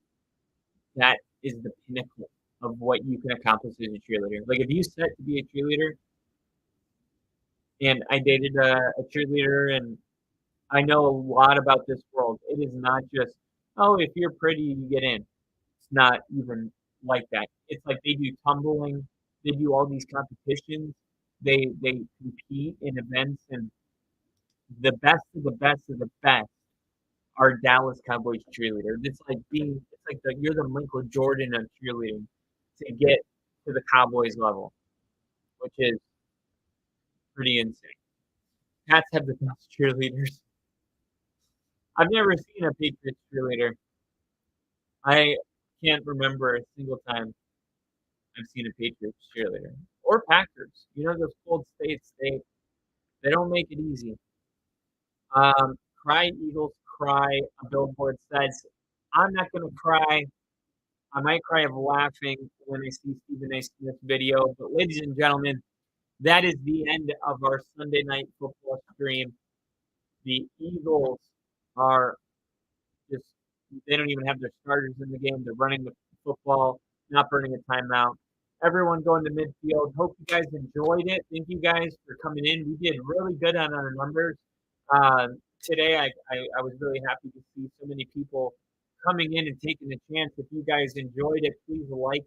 that is the pinnacle of what you can accomplish as a cheerleader. Like if you set to be a cheerleader, and I dated a cheerleader, and I know a lot about this world. It is not just, oh, if you're pretty, you get in. It's not even like that. It's like they do tumbling, they do all these competitions, they compete in events, and the best of the best of the best are Dallas Cowboys cheerleaders. It's like you're the Michael Jordan of cheerleading to get to the Cowboys level, which is pretty insane. Pats have the best cheerleaders. I've never seen a Patriots cheerleader. I can't remember a single time I've seen a Patriots cheerleader or Packers. You know those cold states, they don't make it easy. Cry Eagles, cry. A billboard says, "I'm not gonna cry. I might cry of laughing when I see Stephen A. Smith's video." But ladies and gentlemen, that is the end of our Sunday night football stream. The Eagles are just they don't even have their starters in the game. They're running the football, not burning a timeout. Everyone going to midfield. Hope you guys enjoyed it. Thank you guys for coming in. We did really good on our numbers. Today, I was really happy to see so many people coming in and taking the chance. If you guys enjoyed it, please like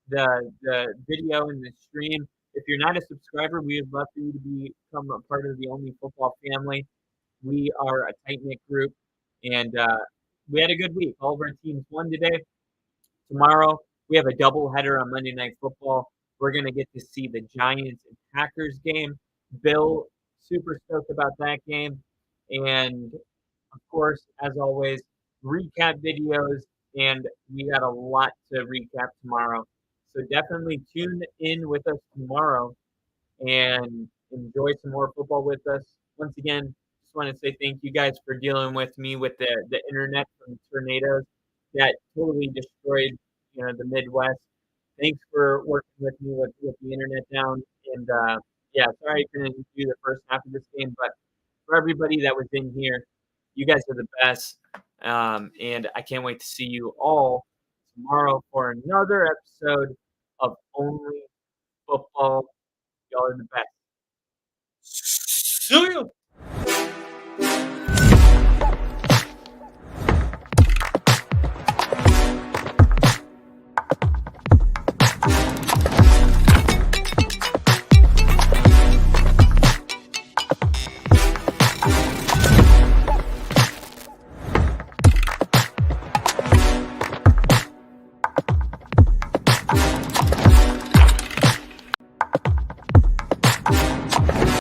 the video and the stream. If you're not a subscriber, we would love for you to become a part of the Only Football family. We are a tight knit group, and we had a good week. All of our teams won today. Tomorrow, we have a doubleheader on Monday Night Football. We're going to get to see the Giants and Packers game. Bill, super stoked about that game. And of course, as always, recap videos. And we got a lot to recap tomorrow. So definitely tune in with us tomorrow and enjoy some more football with us. Once again, just want to say thank you guys for dealing with me with the internet from tornadoes that totally destroyed the Midwest. Thanks for working with me with the internet down. And yeah, sorry I couldn't do the first half of this game, but for everybody that was in here, you guys are the best. And I can't wait to see you all tomorrow for another episode of Only Football. Y'all are the best. See ya.